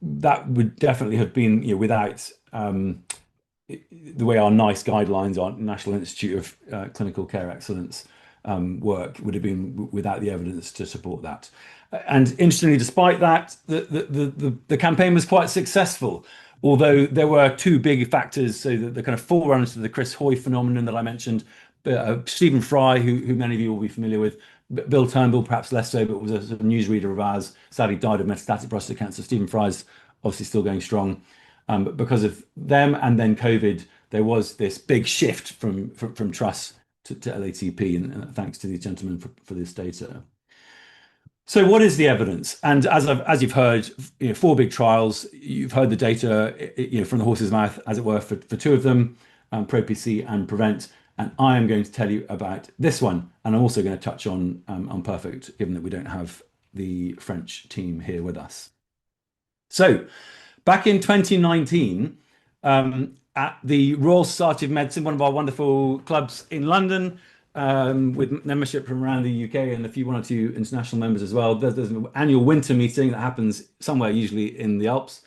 that would definitely have been without the way our NICE guidelines, our National Institute of Clinical Care Excellence work, would have been without the evidence to support that. And interestingly, despite that, the campaign was quite successful, although there were two big factors. So the kind of forerunners to the Chris Hoy phenomenon that I mentioned, Stephen Fry, who many of you will be familiar with, Bill Turnbull, perhaps less so, but was a sort of newsreader of ours, sadly died of metastatic prostate cancer. Stephen Fry's obviously still going strong. But because of them and then COVID, there was this big shift from TRUS to LATP, and thanks to these gentlemen for this data. So what is the evidence? And as you've heard, 4 big trials. You've heard the data from the horse's mouth, as it were, for 2 of them, ProPC and Prevent. And I am going to tell you about this one, and I'm also going to touch on Perfect, given that we don't have the French team here with us. So back in 2019, at the Royal Society of Medicine, one of our wonderful clubs in London, with membership from around the UK and one or two international members as well. There's an annual winter meeting that happens somewhere, usually in the Alps.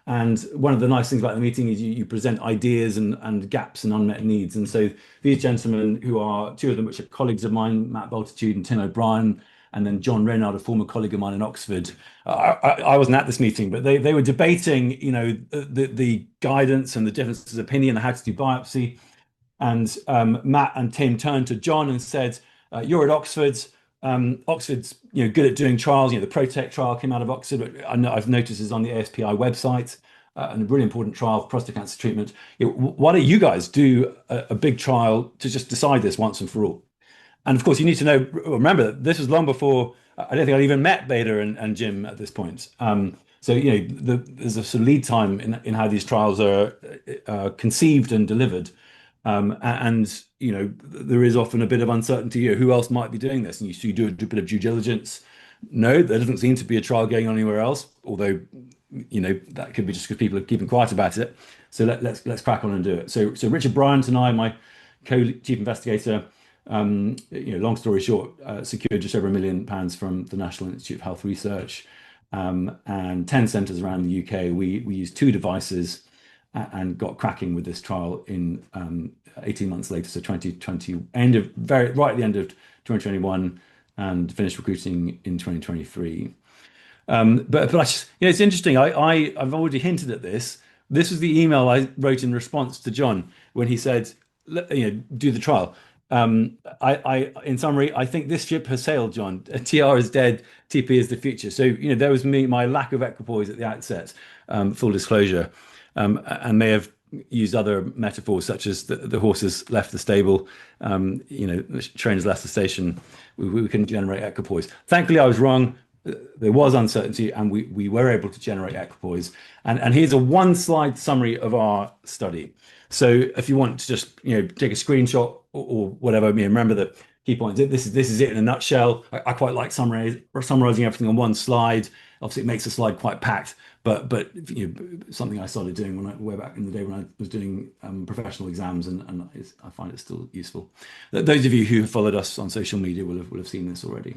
And one of the nice things about the meeting is you present ideas and gaps and unmet needs. And so these gentlemen, who are 2 of them, which are colleagues of mine, Matt Bultitude and Tim O'Brien, and then John Reynard, a former colleague of mine in Oxford. I wasn't at this meeting, but they were debating, the guidance and the differences of opinion on how to do biopsy. And Matt and Tim turned to John and said, "You're at Oxford. Oxford's good at doing trials. The Prostate trial came out of Oxford. I've noticed is on the ASPI website, and a really important trial for prostate cancer treatment. Why don't you guys do a big trial to just decide this once and for all?" And of course, you need to remember that this was long before I don't think I'd even met Beda and Jim at this point. So there's a sort of lead time in how these trials are conceived and delivered. And there is often a bit of uncertainty. Who else might be doing this? And you do a bit of due diligence. No, there doesn't seem to be a trial going on anywhere else, although that could be just because people are keeping quiet about it. So let's crack on and do it. So Richard Bryant and I, my co-chief investigator, long story short, secured just over £1 million from the National Institute of Health Research, and 10 centres around the UK. We used 2 devices and got cracking with this trial in 18 months later, so 2020, right at the end of 2021, and finished recruiting in 2023. But it's interesting. I've already hinted at this. This was the email I wrote in response to John when he said, do the trial. In summary, I think this ship has sailed, John. TR is dead, TP is the future. So, there was my lack of equipoise at the outset, full disclosure, and may have used other metaphors such as the horses left the stable, the trains left the station. We couldn't generate equipoise. Thankfully, I was wrong. There was uncertainty, and we were able to generate equipoise. And here's a 1-slide summary of our study. So if you want to just take a screenshot or whatever, remember the key points. This is it in a nutshell. I quite like summarizing everything on 1 slide. Obviously, it makes the slide quite packed, but something I started doing way back in the day when I was doing professional exams, and I find it still useful. Those of you who have followed us on social media will have seen this already.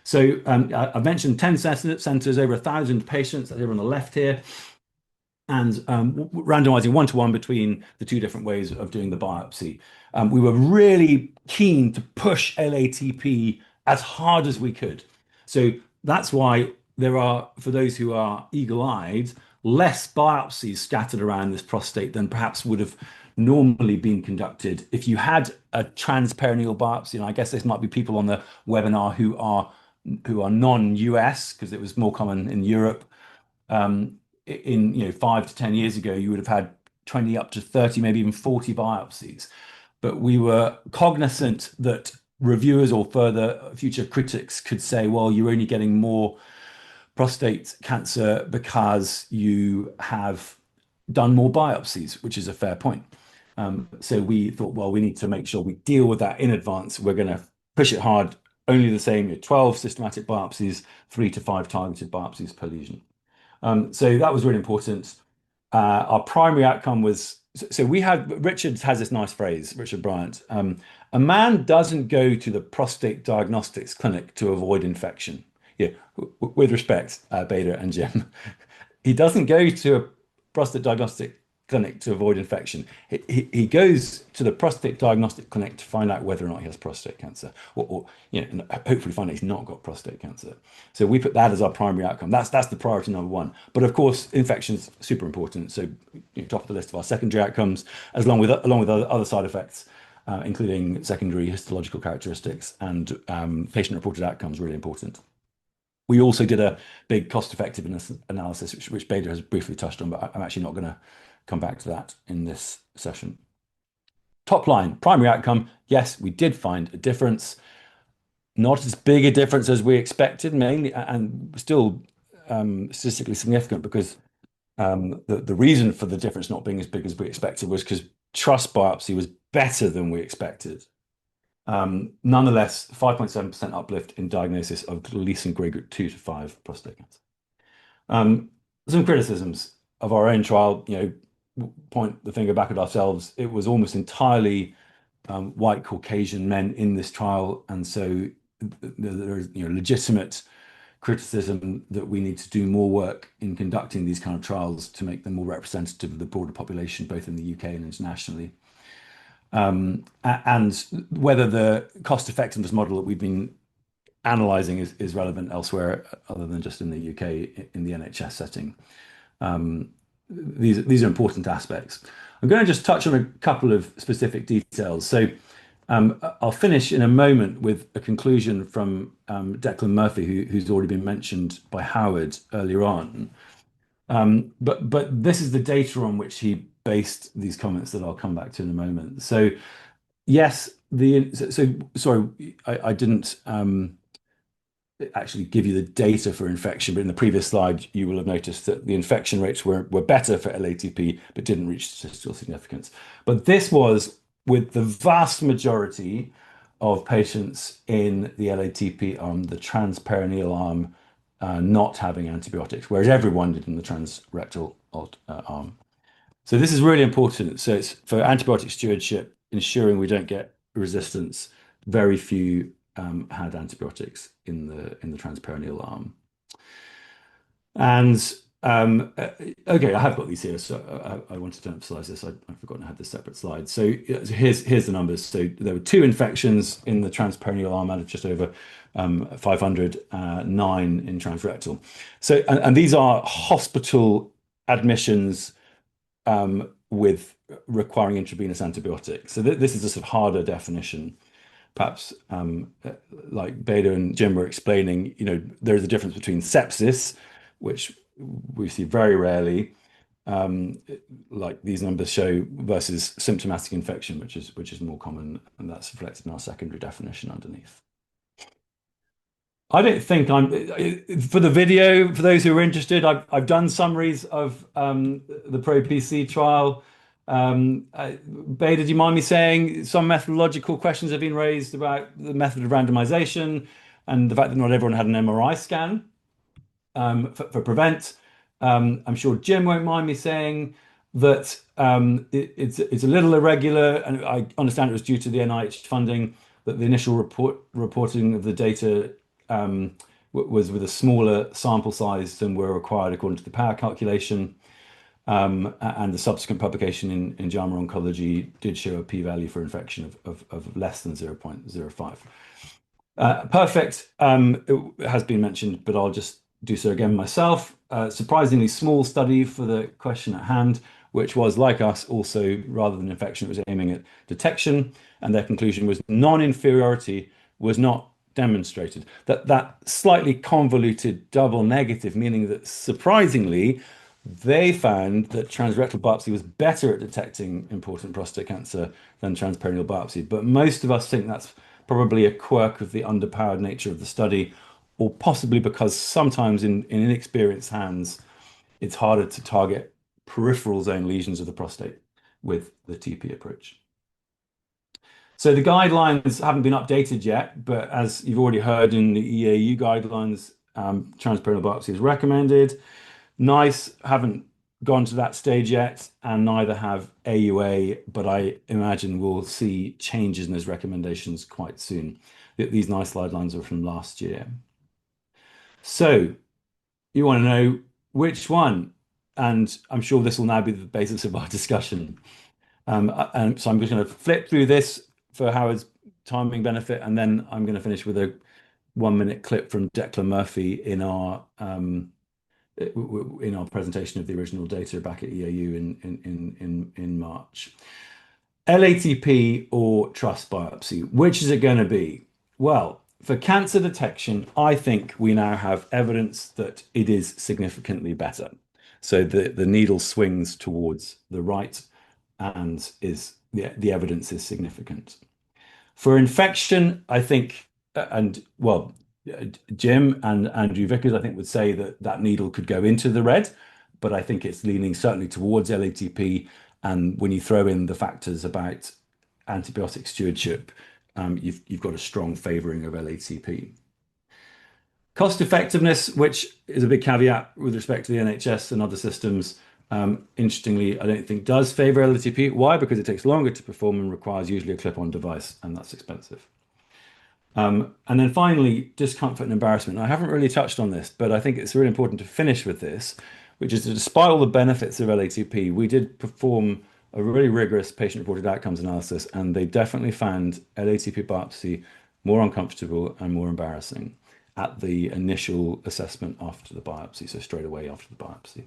So I mentioned 10 centres, over 1,000 patients. That's over on the left here, and randomizing 1-to-1 between the 2 different ways of doing the biopsy. We were really keen to push LATP as hard as we could. So that's why there are, for those who are eagle-eyed, less biopsies scattered around this prostate than perhaps would have normally been conducted if you had a transperineal biopsy. And I guess this might be people on the webinar who are non-US, because it was more common in Europe. In 5 to 10 years ago, you would have had 20 up to 30, maybe even 40 biopsies. But we were cognizant that reviewers or further future critics could say, well, you're only getting more prostate cancer because you have done more biopsies, which is a fair point. So we thought, well, we need to make sure we deal with that in advance. We're going to push it hard, only the same, 12 systematic biopsies, 3 to 5 targeted biopsies per lesion. So that was really important. Our primary outcome was, Richard has this nice phrase, Richard Bryant, a man doesn't go to the prostate diagnostics clinic to avoid infection. Yeah, with respect, Beda and Jim. He doesn't go to a prostate diagnostic clinic to avoid infection. He goes to the prostate diagnostic clinic to find out whether or not he has prostate cancer, or and hopefully find out he's not got prostate cancer. So we put that as our primary outcome. That's the priority number 1. But of course, infection's super important. So top of the list of our secondary outcomes, along with other side effects, including secondary histological characteristics and patient-reported outcomes, really important. We also did a big cost-effectiveness analysis, which Beda has briefly touched on, but I'm actually not going to come back to that in this session. Top line, primary outcome, yes, we did find a difference. Not as big a difference as we expected, mainly, and still statistically significant, because the reason for the difference not being as big as we expected was because trust biopsy was better than we expected. Nonetheless, 5.7% uplift in diagnosis of Gleason grade group 2 to 5 prostate cancer. Some criticisms of our own trial, point the finger back at ourselves. It was almost entirely white Caucasian men in this trial, and so there is legitimate criticism that we need to do more work in conducting these kind of trials to make them more representative of the broader population, both in the UK and internationally. And whether the cost effectiveness model that we've been analysing is relevant elsewhere other than just in the UK in the NHS setting. These are important aspects. I'm going to just touch on a couple of specific details. So I'll finish in a moment with a conclusion from Declan Murphy, who's already been mentioned by Howard earlier on. But this is the data on which he based these comments that I'll come back to in a moment. So yes, sorry, I didn't actually give you the data for infection, but in the previous slide, you will have noticed that the infection rates were better for LATP, but didn't reach statistical significance. But this was with the vast majority of patients in the LATP arm, the transperineal arm, not having antibiotics, whereas everyone did in the transrectal arm. So this is really important. So it's for antibiotic stewardship, ensuring we don't get resistance. Very few had antibiotics in the transperineal arm. And okay, I have got these here, so I wanted to emphasize this. I've forgotten I had this separate slide. So here's the numbers. So there were 2 infections in the transperineal arm out of just over 500, 9 in transrectal. So and these are hospital admissions with requiring intravenous antibiotics. So this is a sort of harder definition. Perhaps like Beda and Jim were explaining, there's a difference between sepsis, which we see very rarely, like these numbers show, versus symptomatic infection, which is more common, and that's reflected in our secondary definition underneath. I don't think for the video, for those who are interested, I've done summaries of the Pro-PC trial. Beda, do you mind me saying some methodological questions have been raised about the method of randomization and the fact that not everyone had an MRI scan for PREVENT. I'm sure Jim won't mind me saying that it's a little irregular, and I understand it was due to the NIH funding, that the initial reporting of the data was with a smaller sample size than were required according to the power calculation. And the subsequent publication in JAMA Oncology did show a p-value for infection of less than 0.05. Perfect it has been mentioned, but I'll just do so again myself. Surprisingly small study for the question at hand, which was, like us, also, rather than infection, it was aiming at detection, and their conclusion was non-inferiority was not demonstrated. That slightly convoluted double negative, meaning that surprisingly, they found that transrectal biopsy was better at detecting important prostate cancer than transperineal biopsy. But most of us think that's probably a quirk of the underpowered nature of the study, or possibly because sometimes in inexperienced hands, it's harder to target peripheral zone lesions of the prostate with the TP approach. So the guidelines haven't been updated yet, but as you've already heard in the EAU guidelines, transperineal biopsy is recommended. NICE haven't gone to that stage yet, and neither have AUA, but I imagine we'll see changes in those recommendations quite soon. These NICE guidelines are from last year. So you want to know which one, and I'm sure this will now be the basis of our discussion. And so I'm just going to flip through this for Howard's timing benefit, and then I'm going to finish with a 1-minute clip from Declan Murphy in our presentation of the original data back at EAU in March. LATP or trust biopsy, which is it going to be? Well, for cancer detection, I think we now have evidence that it is significantly better. So the needle swings towards the right, and the evidence is significant. For infection, I think, Jim and Andrew Vickers, I think, would say that needle could go into the red, but I think it's leaning certainly towards LATP. And when you throw in the factors about antibiotic stewardship, you've got a strong favoring of LATP. Cost effectiveness, which is a big caveat with respect to the NHS and other systems, interestingly, I don't think does favor LATP. Why? Because it takes longer to perform and requires usually a clip-on device, and that's expensive. And then finally, discomfort and embarrassment. I haven't really touched on this, but I think it's really important to finish with this, which is that despite all the benefits of LATP, we did perform a really rigorous patient-reported outcomes analysis, and they definitely found LATP biopsy more uncomfortable and more embarrassing at the initial assessment after the biopsy, so straight away after the biopsy.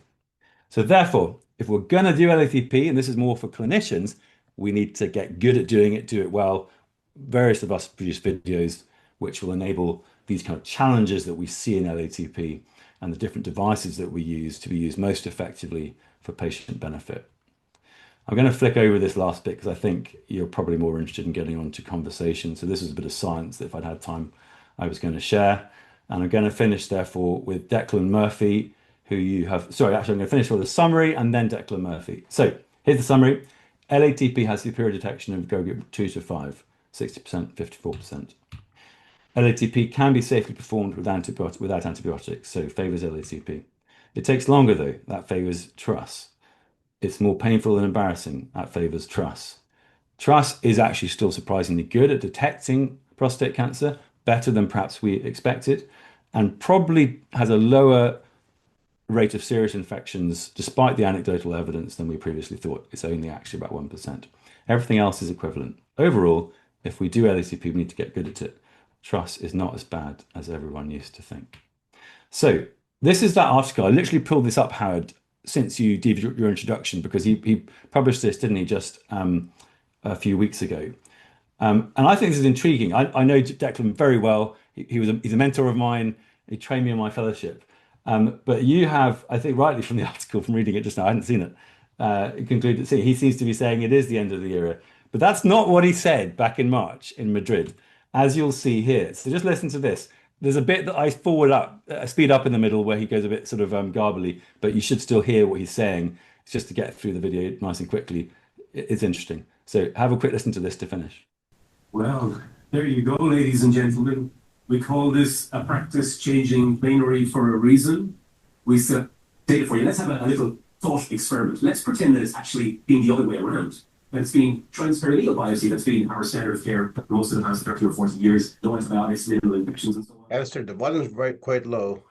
So therefore, if we're going to do LATP, and this is more for clinicians, we need to get good at doing it, do it well. Various of us produce videos which will enable these kind of challenges that we see in LATP and the different devices that we use to be used most effectively for patient benefit. I'm going to flick over this last bit because I think you're probably more interested in getting on to conversation. So this is a bit of science that if I'd had time, I was going to share. And I'm going to finish, therefore, with Declan Murphy, who you have... Sorry, actually, I'm going to finish with a summary and then Declan Murphy. So here's the summary. LATP has superior detection of go group 2 to 5, 60%, 54%. LATP can be safely performed without antibiotics, so favors LATP. It takes longer though, that favors TRUS. It's more painful and embarrassing, that favors TRUS. TRUS is actually still surprisingly good at detecting prostate cancer, better than perhaps we expected, and probably has a lower rate of serious infections, despite the anecdotal evidence, than we previously thought. It's only actually about 1%. Everything else is equivalent. Overall, if we do LACP, we need to get good at it. TRUS is not as bad as everyone used to think. So this is that article. I literally pulled this up, Howard, since you did your introduction, because he published this, didn't he, just a few weeks ago. And I think this is intriguing. I know Declan very well. He's a mentor of mine. He trained me in my fellowship. But you have, I think rightly from the article, from reading it just now, I hadn't seen it, concluded, see, he seems to be saying it is the end of the era. But that's not what he said back in March in Madrid, as you'll see here. So just listen to this. There's a bit that I speed up in the middle where he goes a bit sort of garbly, but you should still hear what he's saying. It's just to get through the video nice and quickly. It's interesting. So have a quick listen to this to finish. Well, there you go, ladies and gentlemen. We call this a practice-changing plenary for a reason. We set data for you. Let's have a little thought experiment. Let's pretend that it's actually been the other way around. That it's been transperineal biopsy that's been our standard of care for most of the past 30 or 40 years. No antibiotics, minimal infections, and so on. Alistair, the volume is quite low.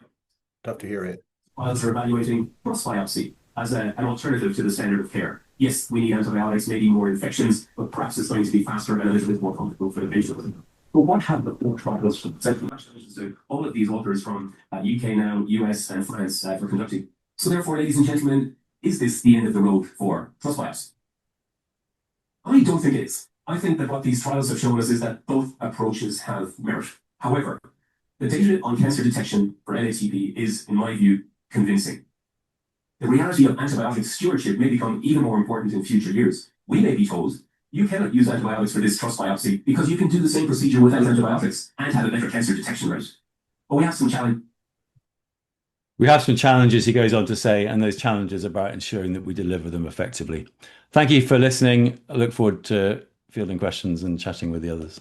Tough to hear it. Whilst we're evaluating prostate biopsy as an alternative to the standard of care. Yes, we need antibiotics, maybe more infections, but perhaps it's going to be faster and a little bit more comfortable for the patient. But what have the four trials said? Congratulations to all of these authors from UK now, US and France for conducting. So therefore, ladies and gentlemen, is this the end of the road for prostate biopsy? I don't think it is. I think that what these trials have shown us is that both approaches have merit. However, the data on cancer detection for LATP is, in my view, convincing. The reality of antibiotic stewardship may become even more important in future years. We may be told, you cannot use antibiotics for this trust biopsy because you can do the same procedure without antibiotics and have a better cancer detection rate. But we have some challenge. We have some challenges, he goes on to say, and those challenges are about ensuring that we deliver them effectively. Thank you for listening. I look forward to fielding questions and chatting with the others.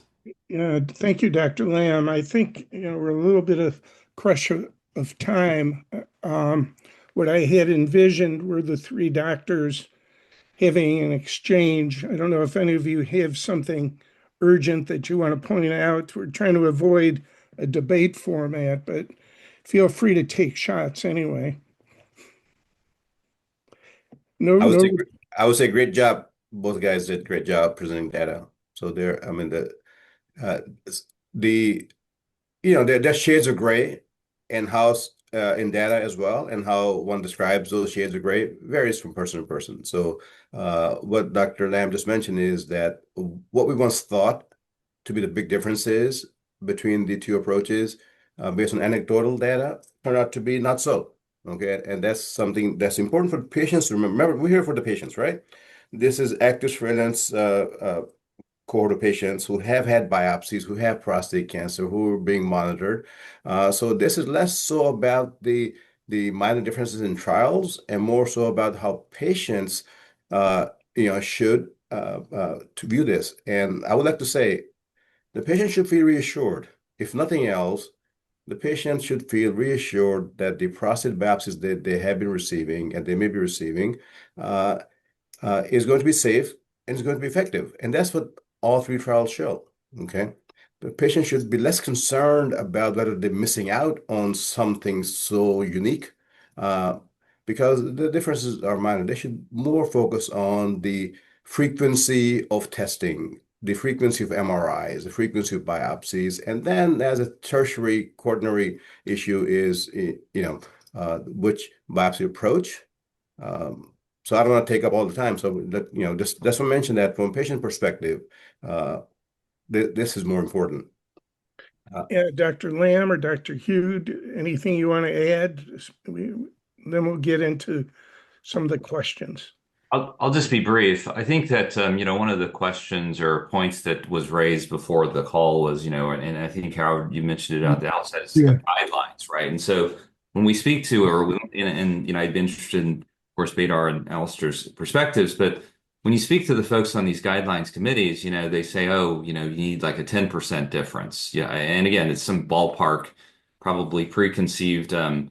Thank you, Dr. Lamb. I think we're a little bit of crush of time. What I had envisioned were the three doctors having an exchange. I don't know if any of you have something urgent that you want to point out. We're trying to avoid a debate format, but feel free to take shots anyway. I would say great job. Both guys did a great job presenting data. So there, I mean, there's shades of gray in house in data as well, and how one describes those shades of gray varies from person to person. So what Dr. Lamb just mentioned is that what we once thought to be the big differences between the two approaches based on anecdotal data turned out to be not so. Okay, and that's something that's important for patients to remember. We're here for the patients, right? This is active surveillance cohort of patients who have had biopsies, who have prostate cancer, who are being monitored. So this is less so about the minor differences in trials and more so about how patients should to view this. And I would like to say the patient should feel reassured. If nothing else, the patient should feel reassured that the prostate biopsies that they have been receiving and they may be receiving is going to be safe and is going to be effective. And that's what all three trials show. Okay, the patient should be less concerned about whether they're missing out on something so unique because the differences are minor. They should more focus on the frequency of testing, the frequency of MRIs, the frequency of biopsies, and then as a tertiary quaternary issue is, which biopsy approach. So I don't want to take up all the time. So that, just to mention that from a patient perspective, this is more important. Dr. Lamb or Dr. Hugh, anything you want to add? Then we'll get into some of the questions. I'll just be brief. I think that one of the questions or points that was raised before the call was, and I think Howard, you mentioned it at the outset, is guidelines, right? And so when we speak to, and I'd be interested in, of course, Bedar and Alistair's perspectives, but when you speak to the folks on these guidelines committees, they say, oh, you need like a 10% difference. Yeah. And again, it's some ballpark, probably preconceived and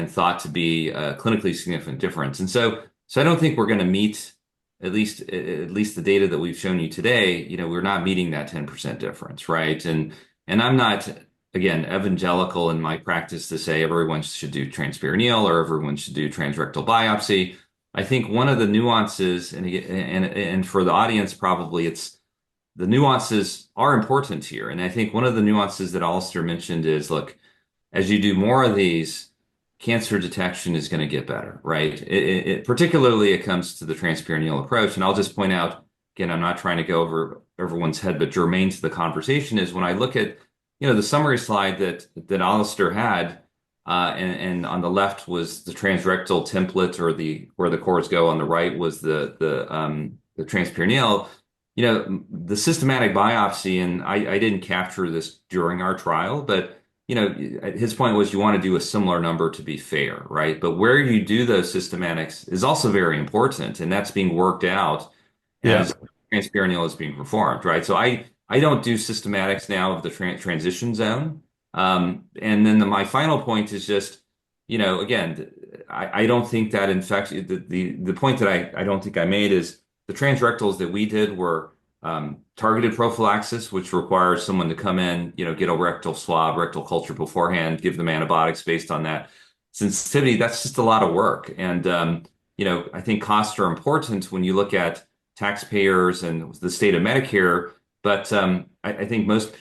thought to be a clinically significant difference. And so I don't think we're going to meet at least the data that we've shown you today, we're not meeting that 10% difference, right? And I'm not, again, evangelical in my practice to say everyone should do transperineal or everyone should do transrectal biopsy. I think one of the nuances, and for the audience, probably it's the nuances are important here. And I think one of the nuances that Alistair mentioned is, look, as you do more of these, cancer detection is going to get better, right? Particularly it comes to the transperineal approach. And I'll just point out, again, I'm not trying to go over everyone's head, but germane to the conversation is when I look at, the summary slide that Alistair had, and on the left was the transrectal template or where the cores go. On the right was the transperineal. The systematic biopsy, and I didn't capture this during our trial, but his point was you want to do a similar number to be fair, right? But where you do those systematics is also very important, and that's being worked out as transperineal is being performed, right? So I don't do systematics now of the transition zone. And then my final point is just, again, I don't think that infection, the point that I don't think I made is the transrectals that we did were targeted prophylaxis, which requires someone to come in, get a rectal swab, rectal culture beforehand, give them antibiotics based on that sensitivity. That's just a lot of work. And, I think costs are important when you look at taxpayers and the state of Medicare, but I think most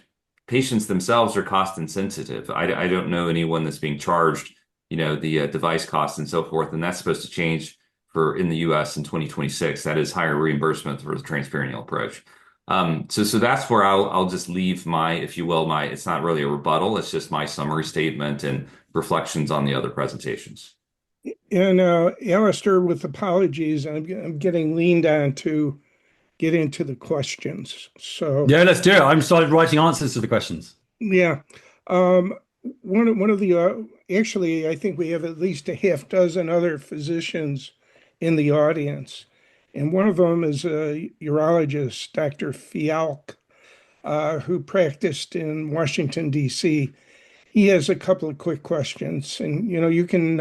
patients themselves are cost insensitive. I don't know anyone that's being charged, the device costs and so forth, and that's supposed to change in the US in 2026. That is higher reimbursement for the transperineal approach. So that's where I'll just leave if you will, it's not really a rebuttal, it's just my summary statement and reflections on the other presentations. And Alistair, with apologies, I'm getting leaned on to get into the questions. So yeah, let's do it. I'm started writing answers to the questions. Yeah. One of the actually, I think we have at least a half dozen other physicians in the audience, and one of them is a urologist, Dr. Fialk, who practiced in Washington, D.C. He has a couple of quick questions, and you can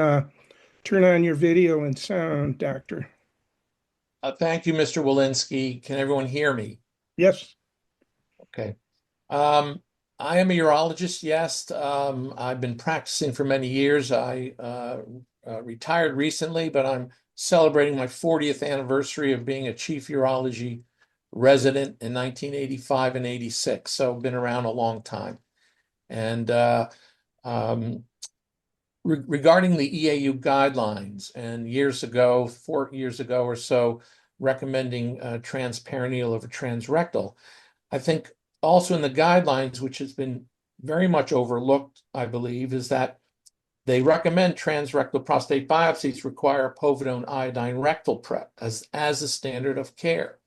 turn on your video and sound, Doctor. Thank you, Mr. Walensky. Can everyone hear me? Yes. Okay. I am a urologist, yes. I've been practicing for many years. I retired recently, but I'm celebrating my 40th anniversary of being a chief urology resident in 1985 and 86. So I've been around a long time. And regarding the EAU guidelines, and 4 years ago or so, recommending transperineal over transrectal, I think also in the guidelines, which has been very much overlooked, I believe, is that they recommend transrectal prostate biopsies require povidone iodine rectal prep as a standard of care,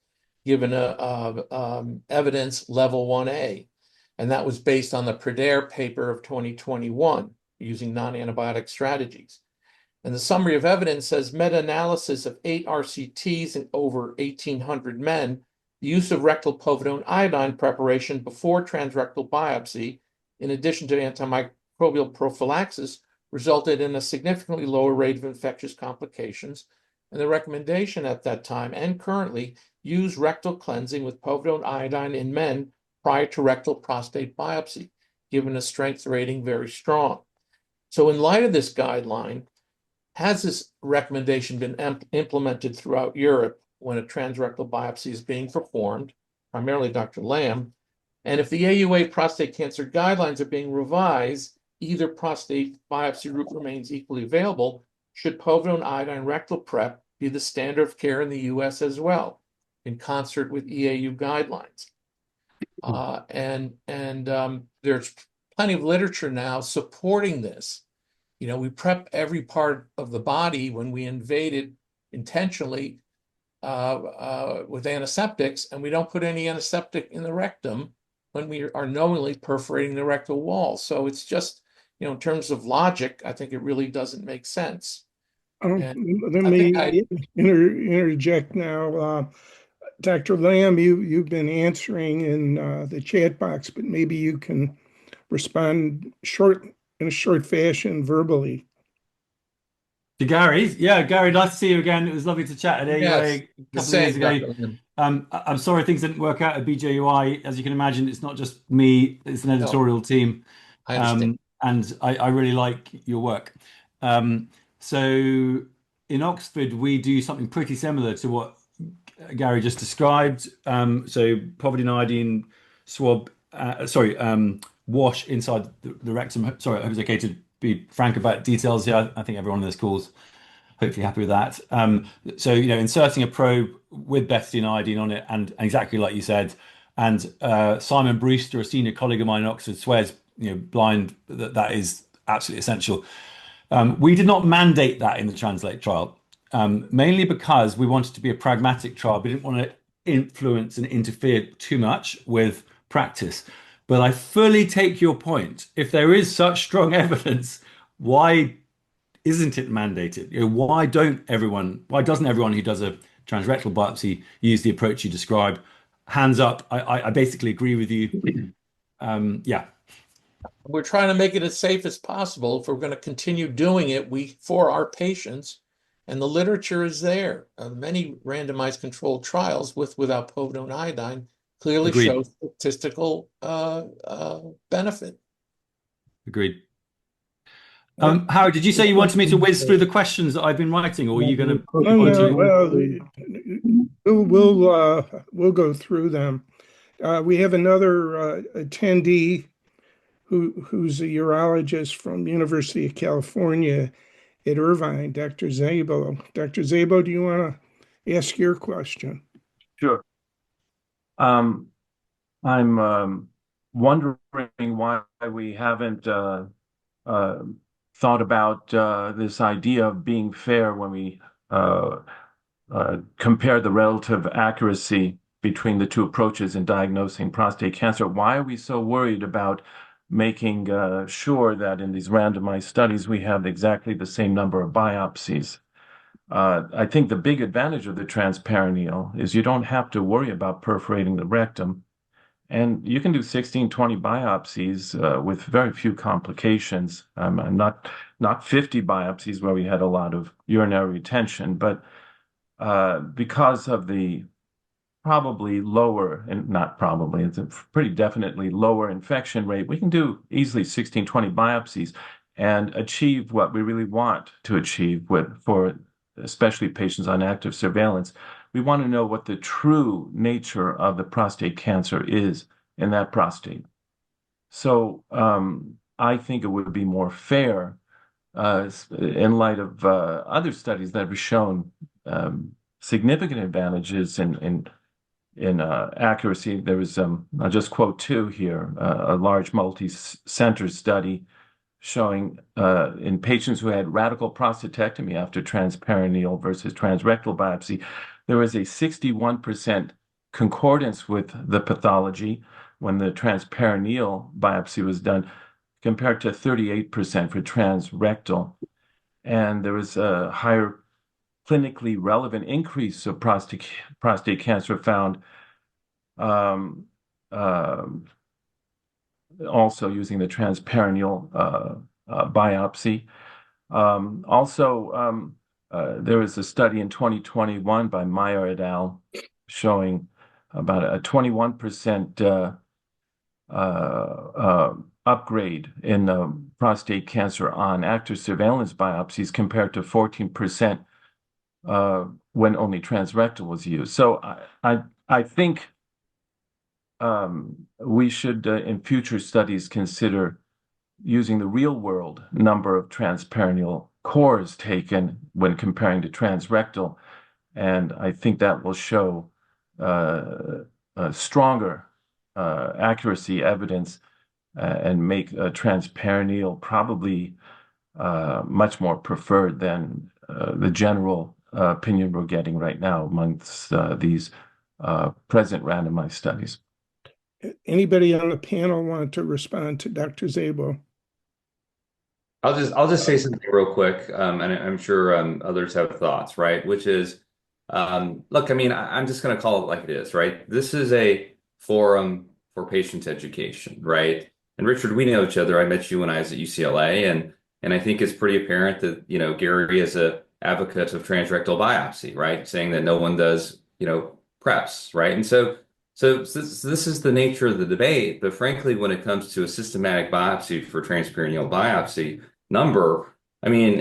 given evidence level 1A. And that was based on the Pradair paper of 2021, using non-antibiotic strategies. And the summary of evidence says meta-analysis of 8 RCTs in over 1,800 men, the use of rectal povidone iodine preparation before transrectal biopsy, in addition to antimicrobial prophylaxis, resulted in a significantly lower rate of infectious complications. And the recommendation at that time and currently use rectal cleansing with povidone iodine in men prior to rectal prostate biopsy, given a strength rating very strong. So in light of this guideline, has this recommendation been implemented throughout Europe when a transrectal biopsy is being performed, primarily Dr. Lamb? And if the AUA prostate cancer guidelines are being revised, either prostate biopsy route remains equally available, should povidone iodine rectal prep be the standard of care in the US as well, in concert with EAU guidelines? There's plenty of literature now supporting this. We prep every part of the body when we invade it intentionally with antiseptics, and we don't put any antiseptic in the rectum when we are knowingly perforating the rectal wall. So it's just, in terms of logic, I think it really doesn't make sense. Let me interject now. Dr. Lamb, you've been answering in the chat box, but maybe you can respond in a short fashion verbally. To Gary, yeah, Gary, nice to see you again. It was lovely to chat at AUA Yes, a the couple of years same, ago. Dr. Lim. I'm sorry things didn't work out at BJUI. As you can imagine, it's not just me, it's an editorial team. I understand. And I really like your work. So in Oxford, we do something pretty similar to what Gary just described. So povidone iodine swab, wash inside the rectum. Sorry, I hope it's okay to be frank about details here. I think everyone on this call's hopefully happy with that. So, inserting a probe with betadine iodine on it, and exactly like you said, and Simon Brewster, a senior colleague of mine in Oxford, swears, blind, that is absolutely essential. We did not mandate that in the Translate trial, mainly because we wanted to be a pragmatic trial. We didn't want to influence and interfere too much with practice. But I fully take your point. If there is such strong evidence, why isn't it mandated? Why doesn't everyone who does a transrectal biopsy use the approach you describe? Hands up. I basically agree with you. Yeah. We're trying to make it as safe as possible. If we're going to continue doing it, for our patients, and the literature is there. Many randomized controlled trials without povidone iodine clearly Agreed. show statistical benefit. Agreed. Howard, did you say you wanted me to whiz through the questions that I've been writing, or are you going to? Well, we'll go through them. We have another attendee who's a urologist from University of California at Irvine, Dr. Zabo. Dr. Zabo, do you want to ask your question? Sure. I'm wondering why we haven't thought about this idea of being fair when we compare the relative accuracy between the two approaches in diagnosing prostate cancer. Why are we so worried about making sure that in these randomized studies we have exactly the same number of biopsies? I think the big advantage of the transperineal is you don't have to worry about perforating the rectum. And you can do 16, 20 biopsies with very few complications. Not 50 biopsies where we had a lot of urinary retention, but because of the probably lower, and not probably, it's a pretty definitely lower infection rate, we can do easily 16, 20 biopsies and achieve what we really want to achieve for especially patients on active surveillance. We want to know what the true nature of the prostate cancer is in that prostate. So I think it would be more fair in light of other studies that have shown significant advantages in accuracy. There was, I'll just quote two here, a large multi-center study showing in patients who had radical prostatectomy after transperineal versus transrectal biopsy, there was a 61% concordance with the pathology when the transperineal biopsy was done, compared to 38% for transrectal. And there was a higher clinically relevant increase of prostate cancer found also using the transperineal biopsy. There was a study in 2021 by Mian et al. Showing about a 21% upgrade in prostate cancer on active surveillance biopsies compared to 14% when only transrectal was used. So I think we should, in future studies, consider using the real-world number of transperineal cores taken when comparing to transrectal, and I think that will show stronger accuracy evidence and make transperineal probably much more preferred than the general opinion we're getting right now amongst these present randomized studies. Anybody on the panel want to respond to Dr. Zabo? I'll just say something real quick, and I'm sure others have thoughts, right? Which is Look, I mean, I'm just going to call it like it is, right? This is a forum for patient education, right? And Richard, we know each other. I met you when I was at UCLA, and I think it's pretty apparent that, Gary is a advocate of transrectal biopsy, right? Saying that no one does, preps, right? And so this is the nature of the debate. But frankly, when it comes to a systematic biopsy for transperineal biopsy number, I mean,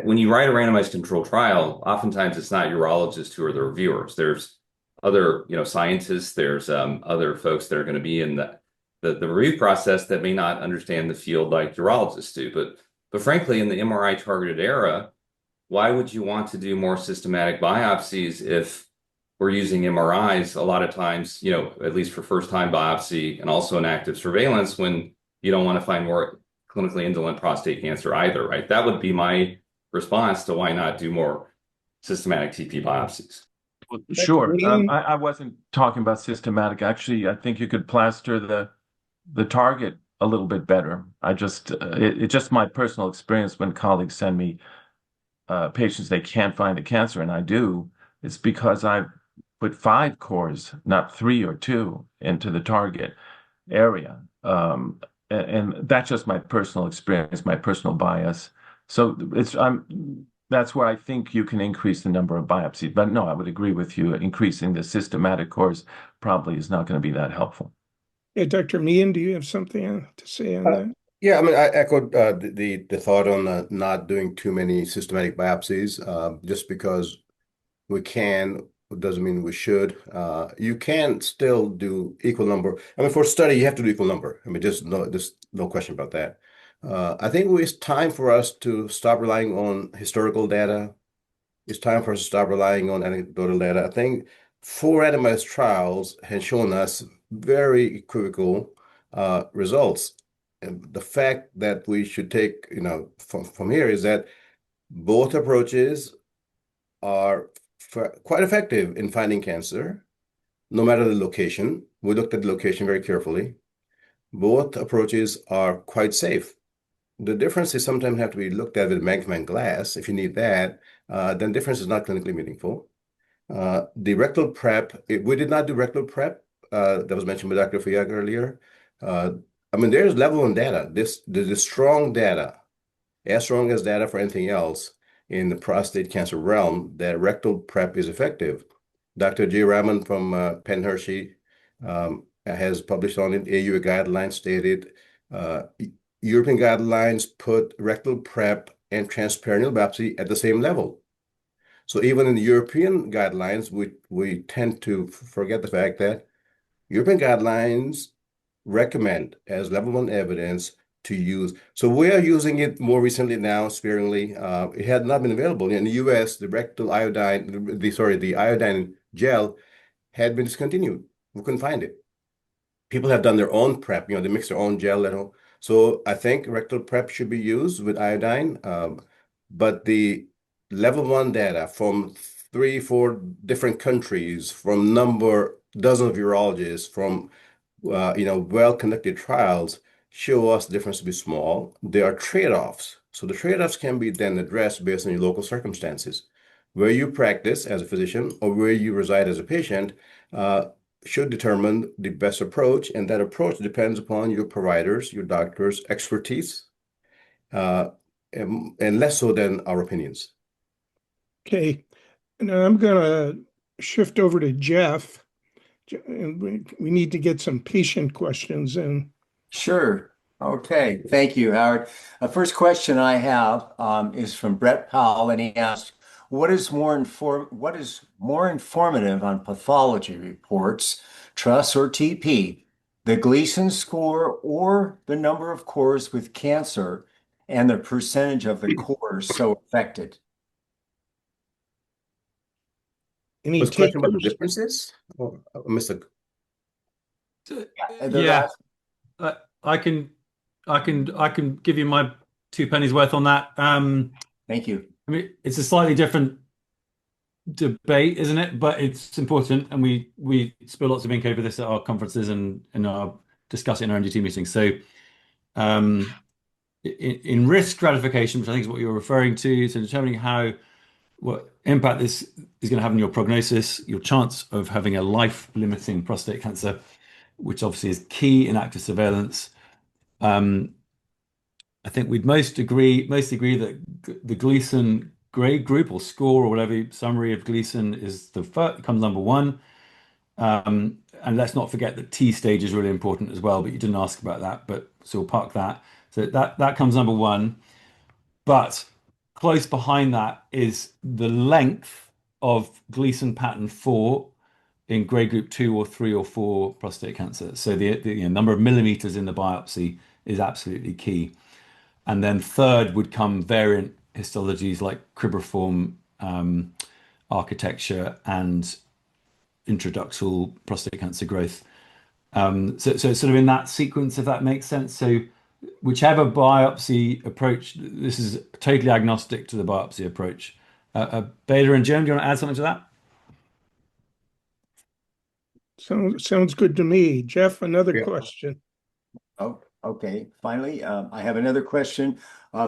when you write a randomized controlled trial, oftentimes it's not urologists who are the reviewers. There's other, scientists. There's other folks that are going to be in the review process that may not understand the field like urologists do. But frankly, in the MRI targeted era, why would you want to do more systematic biopsies if we're using MRIs a lot of times, at least for first time biopsy and also in active surveillance when you don't want to find more clinically indolent prostate cancer either, right? That would be my response to why not do more systematic TP biopsies. Well, Dr. sure. Mian? I wasn't talking about systematic. Actually, I think you could plaster the target a little bit better. It's just my personal experience when colleagues send me patients they can't find the cancer, and I do. It's because I put 5 cores, not 3 or 2, into the target area. And that's just my personal experience, my personal bias. So that's where I think you can increase the number of biopsies. But no, I would agree with you. Increasing the systematic cores probably is not going to be that helpful. Yeah, Dr. Mian, do you have something to say on that? Yeah, I mean, I echoed the thought on not doing too many systematic biopsies. Just because we can doesn't mean we should. You can still do equal number. I mean, for study, you have to do equal number. I mean, just no question about that. I think it's time for us to stop relying on historical data. It's time for us to stop relying on anecdotal data. I think 4 randomized trials has shown us very equivocal results. And the fact that we should take, from here is that both approaches are quite effective in finding cancer, no matter the location. We looked at the location very carefully. Both approaches are quite safe. The differences sometimes have to be looked at with a magnifying glass. If you need that, then difference is not clinically meaningful. The rectal prep, we did not do rectal prep. That was mentioned by Dr. Fiag earlier. I mean, there's level 1 data. There's strong data, as strong as data for anything else in the prostate cancer realm, that rectal prep is effective. Dr. J. Raman from Penn Hershey has published on it. AU guidelines stated European guidelines put rectal prep and transperineal biopsy at the same level. So even in the European guidelines, we tend to forget the fact that European guidelines recommend as level 1 evidence to use. So we are using it more recently now, sparingly. It had not been available in the US. The rectal iodine, the iodine gel had been discontinued. We couldn't find it. People have done their own prep. They mix their own gel at home. So I think rectal prep should be used with iodine. But the level 1 data from 3, 4 different countries, from dozens of urologists, from well-conducted trials show us the difference to be small. There are trade-offs. So the trade-offs can be then addressed based on your local circumstances. Where you practice as a physician or where you reside as a patient should determine the best approach. And that approach depends upon your providers, your doctors' expertise, and less so than our opinions. Okay. And I'm going to shift over to Jeff. And we need to get some patient questions in. Sure. Okay. Thank you, Howard. First question I have is from Brett Powell, and he asked, what is more informative on pathology reports, TRUS or TP, the Gleason score or the number of cores with cancer and the percentage of the cores so affected? Any Was the question about the takers? differences? Oh, Mr. Yeah, I can give you my 2 pennies worth on that. Thank you. I mean, it's a slightly different debate, isn't it? But it's important, and we spill lots of ink over this at our conferences and discuss it in our NDT meetings. So, in risk stratification, which I think is what you're referring to, so determining how what impact this is going to have on your prognosis, your chance of having a life-limiting prostate cancer, which obviously is key in active surveillance. I think we'd most agree that the Gleason grade group or score or whatever summary of Gleason is comes number one. And let's not forget that T stage is really important as well, but you didn't ask about that, but so we'll park that. So that comes number one. But close behind that is the length of Gleason pattern 4 in grade group 2 or 3 or 4 prostate cancer. So the number of millimeters in the biopsy is absolutely key. And then third would come variant histologies like cribriform architecture and intraductal prostate cancer growth. So sort of in that sequence, if that makes sense. So whichever biopsy approach, this is totally agnostic to the biopsy approach. Beta and Jim, do you want to add something to that? Sounds good to me. Jeff, another question. Oh, okay. Finally, I have another question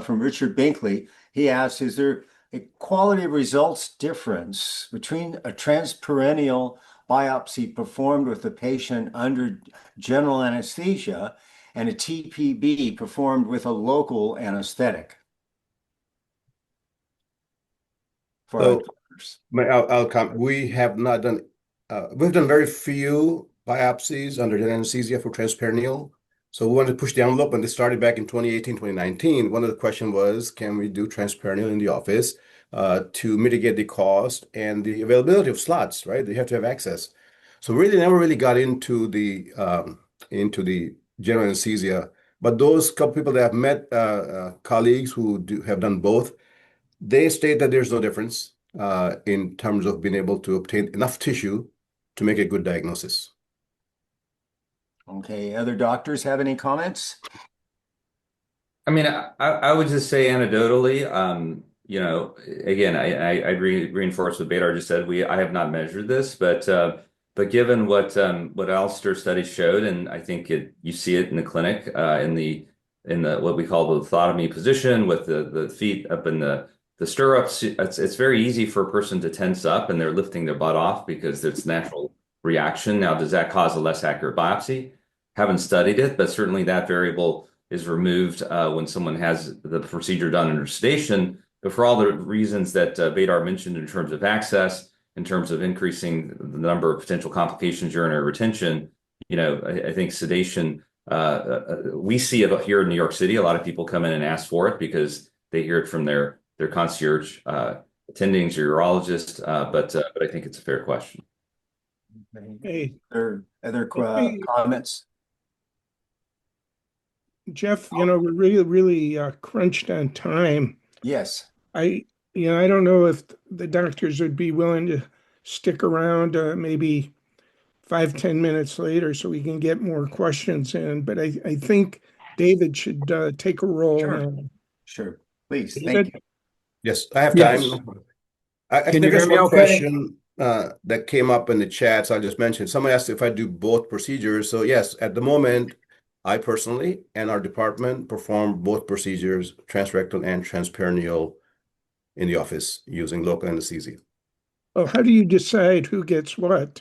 from Richard Binkley. He asks, is there a quality of results difference between a transperineal biopsy performed with the patient under general anesthesia and a TPB performed with a local anesthetic? So I'll comment. We have not done, we've done very few biopsies under general anesthesia for transperineal. So we wanted to push the envelope, and this started back in 2018, 2019. One of the questions was, can we do transperineal in the office to mitigate the cost and the availability of slots, right? You have to have access. So really never really got into the general anesthesia. But those couple people that have met colleagues who have done both, they state that there's no difference in terms of being able to obtain enough tissue to make a good diagnosis. Okay, other doctors have any comments? I mean, I would just say anecdotally, again, I reinforce what Bedar just said. I have not measured this, but given what Alistair's study showed, and I think you see it in the clinic in the what we call the lithotomy position with the feet up in the stirrups, it's very easy for a person to tense up and they're lifting their butt off because it's natural reaction. Now, does that cause a less accurate biopsy? Haven't studied it, but certainly that variable is removed when someone has the procedure done under sedation. But for all the reasons that Bedar mentioned in terms of access, in terms of increasing the number of potential complications, urinary retention, I think sedation, we see it here in New York City. A lot of people come in and ask for it because they hear it from their concierge attendings or urologist, but I think it's a fair question. Hey, Other comments? Jeff, we're really crunched on time. Yes. I don't know if the doctors would be willing to stick around maybe 5-10 minutes later so we can get more questions in. But I think David should take a role now. Sure. Please. David? Thank you. Yes, I have Yes. time. I Can think you there's hear me one okay? question that came up in the chat, so I just mentioned. Someone asked if I do both procedures. So yes, at the moment, I personally and our department perform both procedures, transrectal and transperineal, in the office using local anesthesia. Oh, how do you decide who gets what?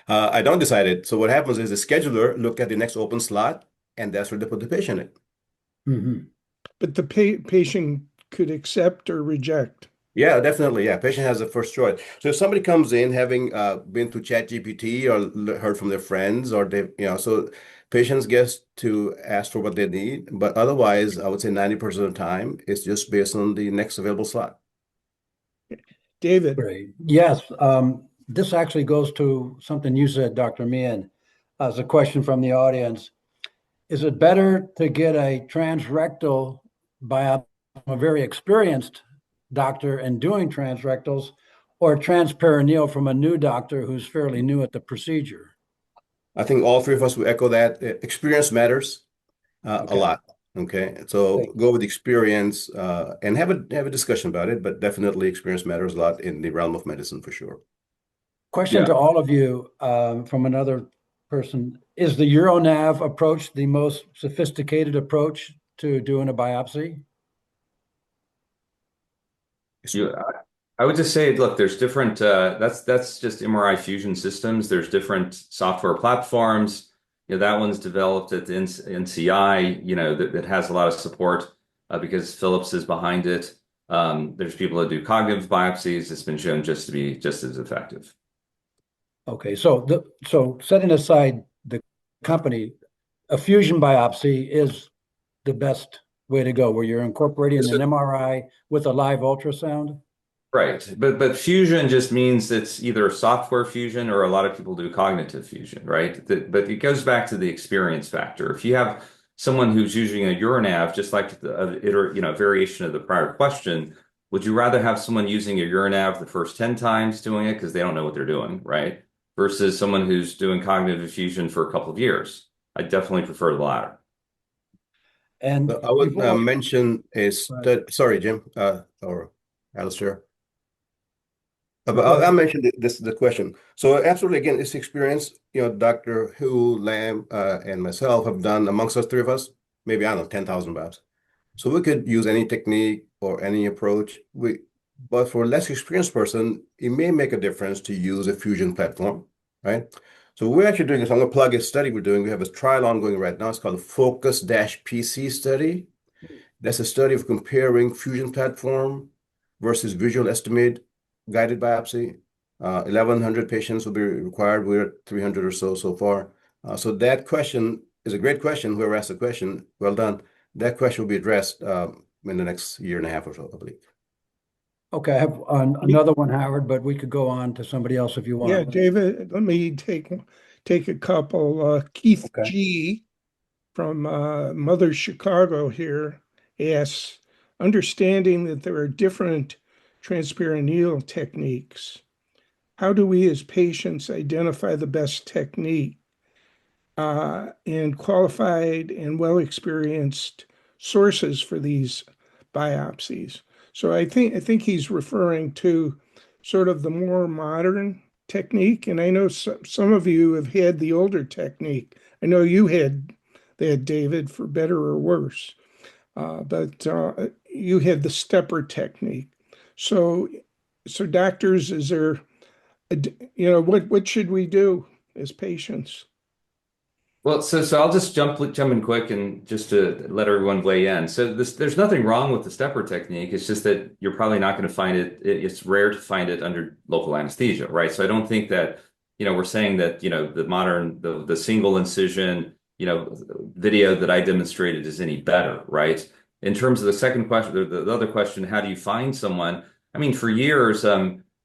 I don't decide it. So what happens is the scheduler look at the next open slot, and that's where they put the patient in. Mm-hmm. But the patient could accept or reject. Yeah, definitely. Yeah, patient has the first choice. So if somebody comes in having been to ChatGPT or heard from their friends, or they, so patients get to ask for what they need. But otherwise, I would say 90% of the time, it's just based on the next available slot. David. Great. Yes, this actually goes to something you said, Dr. Mian, as a question from the audience. Is it better to get a transrectal by a very experienced doctor in doing transrectals, or transperineal from a new doctor who's fairly new at the procedure? I think all three of us will echo that. Experience matters Okay. a lot. Okay, so go with experience and have a discussion about it, but definitely experience matters a lot in the realm of medicine for sure. Question Yeah. to all of you from another person. Is the UroNav approach the most sophisticated approach to doing a biopsy? I would just say, look, there's different, that's just MRI fusion systems. There's different software platforms. That one's developed at the NCI, that has a lot of support because Philips is behind it. There's people that do cognitive biopsies. It's been shown just to be just as effective. Okay, so setting aside the company, a fusion biopsy is the best way to go, where you're incorporating an MRI with a live ultrasound? Right. But fusion just means it's either software fusion or a lot of people do cognitive fusion, right? But it goes back to the experience factor. If you have someone who's using a urinav, just like variation of the prior question, would you rather have someone using a urinav the first 10 times doing it because they don't know what they're doing, right? Versus someone who's doing cognitive fusion for a couple of years? I definitely prefer the latter. And I would before- mention sorry, Jim, or Alistair. I'll mention the question. So absolutely, again, this experience, Dr. Hu, Lam, and myself have done amongst us three of us, maybe, I don't know, 10,000 labs. So we could use any technique or any approach. But for a less experienced person, it may make a difference to use a fusion platform, right? So what we're actually doing is, I'm going to plug a study we're doing. We have a trial ongoing right now. It's called the Focus-PC study. That's a study of comparing fusion platform versus visual estimate guided biopsy. 1,100 patients will be required. We're at 300 or so far. So that question is a great question. Whoever asked the question, well done. That question will be addressed in the next year and a half or so, I believe. Okay, I have another one, Howard, but we could go on to somebody else if you want. Yeah, David, let me take a couple. Keith Okay. G from Mother Chicago here asks, understanding that there are different transperineal techniques, how do we as patients identify the best technique and qualified and well-experienced sources for these biopsies? So I think he's referring to sort of the more modern technique, and I know some of you have had the older technique. I know you had that, David, for better or worse, but you had the stepper technique. So doctors, is there, what should we do as patients? Well, so I'll just jump in quick and just to let everyone weigh in. So there's nothing wrong with the stepper technique. It's just that you're probably not going to find it. It's rare to find it under local anesthesia, right? So I don't think that, we're saying that, the single incision, video that I demonstrated is any better, right? In terms of the second question, the other question, how do you find someone? I mean, for years,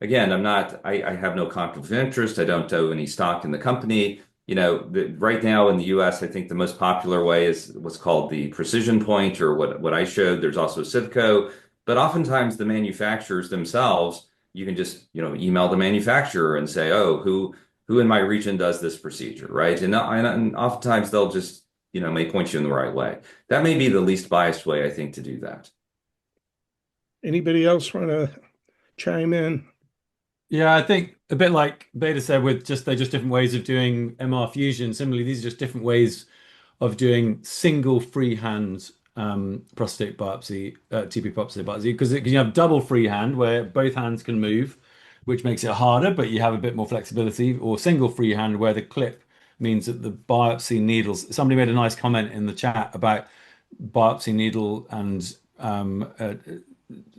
again, I have no conflict of interest. I don't owe any stock in the company. Right now in the US, I think the most popular way is what's called the precision point, or what I showed. There's also Civco, but oftentimes the manufacturers themselves, you can just, email the manufacturer and say, oh, who in my region does this procedure, right? And oftentimes they'll just, may point you in the right way. That may be the least biased way, I think, to do that. Anybody else want to chime in? Yeah, I think a bit like Beta said, they're just different ways of doing MR fusion. Similarly, these are just different ways of doing single freehand prostate biopsy, TB prostate biopsy, because you have double freehand where both hands can move, which makes it harder, but you have a bit more flexibility, or single freehand where the clip means that the biopsy needles. Somebody made a nice comment in the chat about biopsy needle and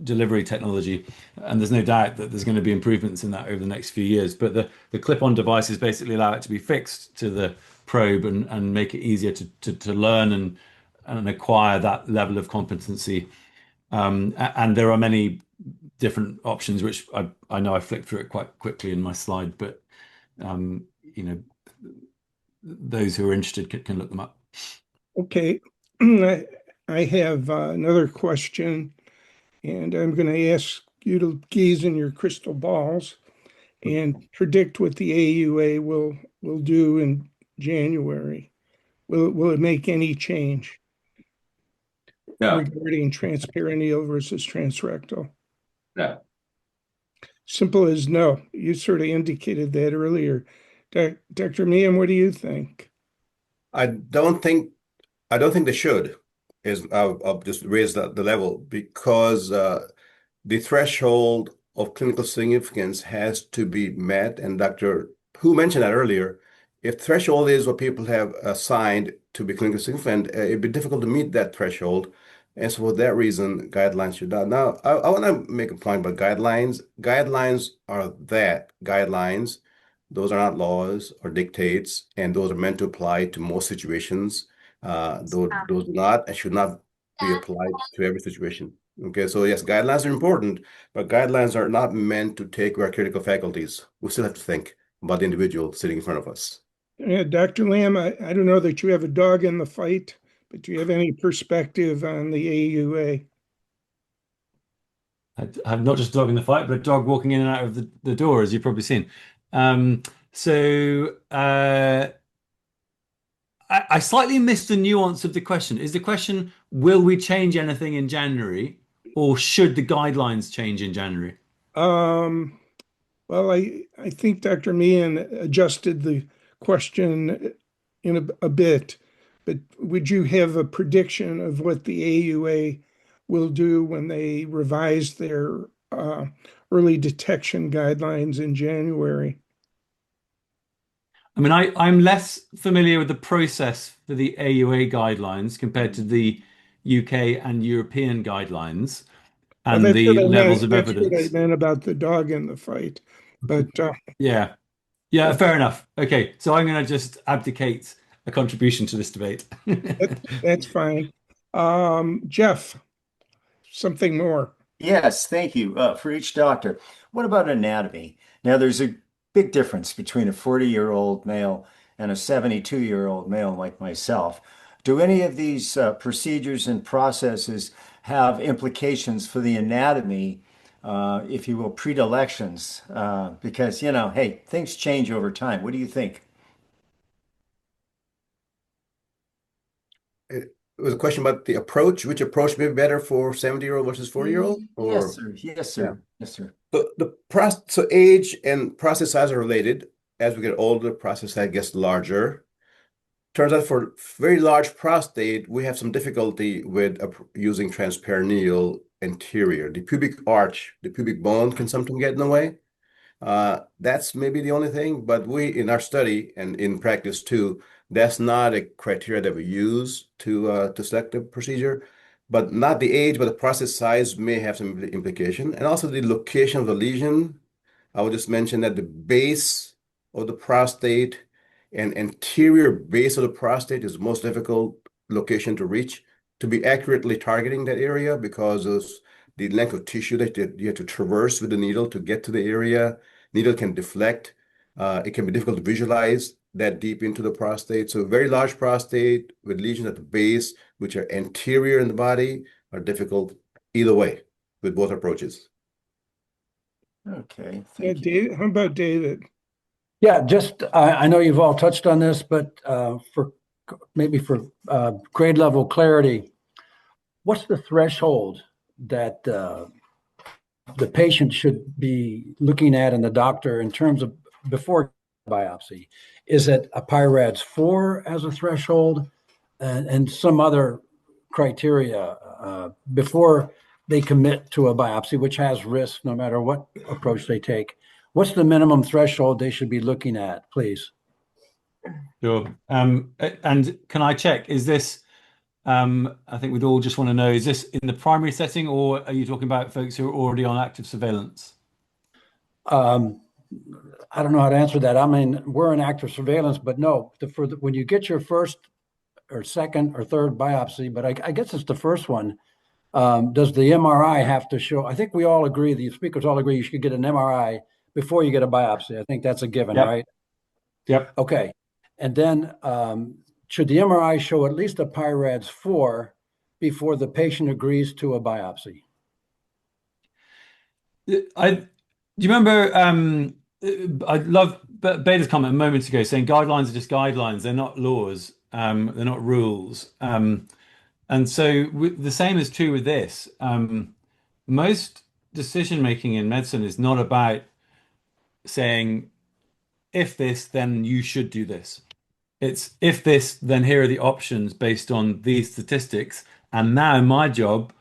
delivery technology, and there's no doubt that there's going to be improvements in that over the next few years. But the clip-on devices basically allow it to be fixed to the probe and make it easier to learn and acquire that level of competency. And there are many different options, which I know I flicked through it quite quickly in my slide, but those who are interested can look them up. Okay, I have another question, and I'm going to ask you to gaze in your crystal balls and predict what the AUA will do in January. Will it make any change regarding transperineal versus transrectal? No. Simple as no. You sort of indicated that earlier. Dr. Mian, what do you think? I don't think they should. I'll just raise the level, because the threshold of clinical significance has to be met. And Dr. Who mentioned that earlier. If threshold is what people have assigned to be clinically significant, it'd be difficult to meet that threshold. And so for that reason, guidelines should not. Now, I want to make a point about guidelines. Guidelines are that guidelines. Those are not laws or dictates, and those are meant to apply to most situations. Those do not and should not be applied to every situation. Okay, so yes, guidelines are important, but guidelines are not meant to take our critical faculties. We still have to think about the individual sitting in front of us. Dr. Lamb, I don't know that you have a dog in the fight, but do you have any perspective on the AUA? I have not just a dog in the fight, but a dog walking in and out of the door, as you've probably seen. So I slightly missed the nuance of the question. Is the question, will we change anything in January, or should the guidelines change in January? Well, I think Dr. Mian adjusted the question in a bit, but would you have a prediction of what the AUA will do when they revise their early detection guidelines in January? I mean, I'm less familiar with the process for the AUA guidelines compared to the UK and European guidelines and That's the what I levels meant. of That's what I evidence. meant about the dog in the fight. But Yeah. Yeah, fair enough. Okay, so I'm going to just abdicate a contribution to this debate. that's fine. Jeff, something more. Yes, thank you for each doctor. What about anatomy? Now, there's a big difference between a 40-year-old male and a 72-year-old male like myself. Do any of these procedures and processes have implications for the anatomy, if you will, predilections? Because, hey, things change over time. What do you think? It was a question about the approach, which approach may be better for 70-year-old versus 40-year-old, Yes, or sir. Yes, yeah. sir. Yes, sir. So age and prostate size are related. As we get older, prostate size gets larger. Turns out for very large prostate, we have some difficulty with using transperineal anterior. The pubic arch, the pubic bone can sometimes get in the way. That's maybe the only thing, but we, in our study and in practice too, that's not a criteria that we use to select the procedure. But not the age, but the prostate size may have some implication. And also the location of the lesion. I would just mention that the base of the prostate and anterior base of the prostate is the most difficult location to reach, to be accurately targeting that area because of the length of tissue that you have to traverse with the needle to get to the area. Needle can deflect. It can be difficult to visualize that deep into the prostate. So very large prostate with lesions at the base, which are anterior in the body, are difficult either way with both approaches. Okay, Yeah, thank you. David, how about David? Yeah, just I know you've all touched on this, but for grade level clarity, what's the threshold that the patient should be looking at and the doctor in terms of before biopsy? Is it a PIRADS 4 as a threshold and some other criteria before they commit to a biopsy, which has risk no matter what approach they take? What's the minimum threshold they should be looking at, please? Sure. And can I check, is this, I think we'd all just want to know, is this in the primary setting or are you talking about folks who are already on active surveillance? I don't know how to answer that. I mean, we're in active surveillance, but no, when you get your first or second or third biopsy, but I guess it's the first one, does the MRI have to show? I think we all agree, the speakers all agree you should get an MRI before you get a biopsy. I think that's a given, Yep. right? Yep. Okay. And then should the MRI show at least a PIRADS 4 before the patient agrees to a biopsy? Do you remember, I love Beta's comment a moment ago saying guidelines are just guidelines. They're not laws. They're not rules. And so the same is true with this. Most decision making in medicine is not about saying, if this, then you should do this. It's if this, then here are the options based on these statistics. And now my job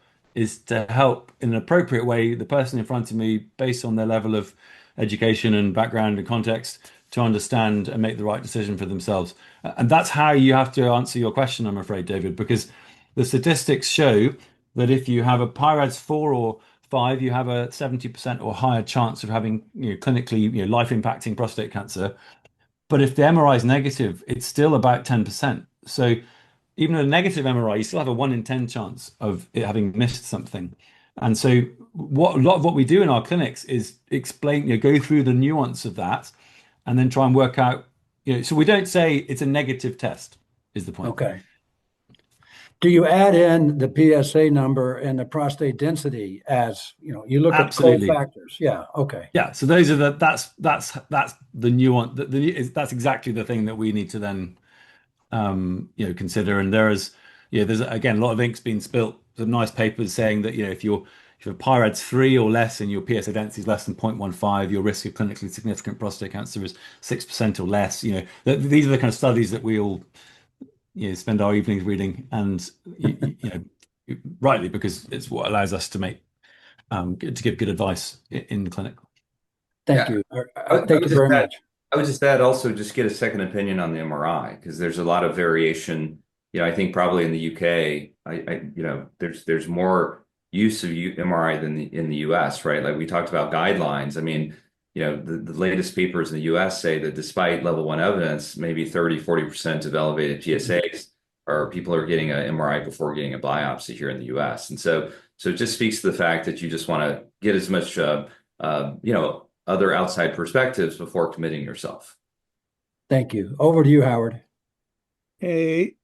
is to help in an appropriate way the person in front of me based on their level of education and background and context to understand and make the right decision for themselves. And that's how you have to answer your question, I'm afraid, David, because the statistics show that if you have a PIRADS 4 or 5, you have a 70% or higher chance of having, clinically, life-impacting prostate cancer. But if the MRI is negative, it's still about 10%. So even a negative MRI, you still have a 1 in 10 chance of it having missed something. And so a lot of what we do in our clinics is explain, go through the nuance of that and then try and work out, so we don't say it's a negative test, is the point. Okay. Do you add in the PSA number and the prostate density as, you look Absolutely. at cofactors? Yeah. Okay. Yeah. So those are that's the nuance. That's exactly the thing that we need to then consider. And there's again a lot of ink's been spilt. Some nice papers saying that if you're PIRADS 3 or less and your PSA density is less than 0.15, your risk of clinically significant prostate cancer is 6% or less. These are the kind of studies that we all spend our evenings reading, and rightly, because it's what allows us to give good advice in the clinic. Thank you. Thank you very much. I would just add also just get a second opinion on the MRI because there's a lot of variation. I think probably in the UK, there's more use of MRI than in the US, right? Like we talked about guidelines. I mean, the latest papers in the US say that despite level 1 evidence, maybe 30-40% of elevated PSAs or people are getting an MRI before getting a biopsy here in the US. And so it just speaks to the fact that you just want to get as much, other outside perspectives before committing yourself. Thank you. Over to you, Howard. Hey,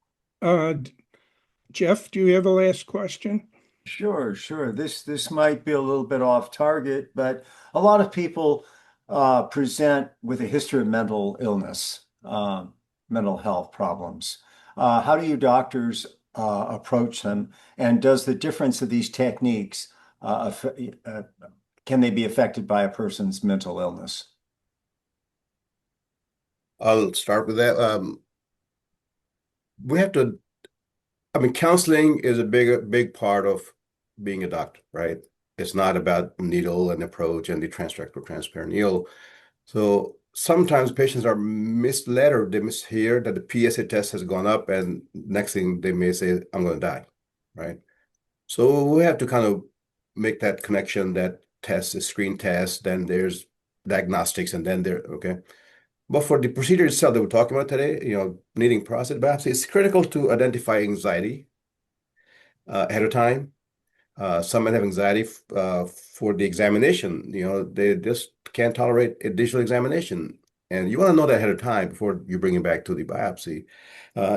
Jeff, do you have a last question? Sure. This might be a little bit off target, but a lot of people present with a history of mental illness, mental health problems. How do you doctors approach them? And does the difference of these techniques, can they be affected by a person's mental illness? I'll start with that. We have to, counseling is a big part of being a doctor, right? It's not about needle and approach and the transrectal, transperineal. So sometimes patients are misled or they mishear that the PSA test has gone up, and next thing they may say, I'm going to die, right? So we have to kind of make that connection that test is screen test, then there's diagnostics, and then okay. But for the procedure itself that we're talking about today, needing prostate biopsy, it's critical to identify anxiety ahead of time. Some might have anxiety for the examination. They just can't tolerate a digital examination. And you want to know that ahead of time before you bring it back to the biopsy.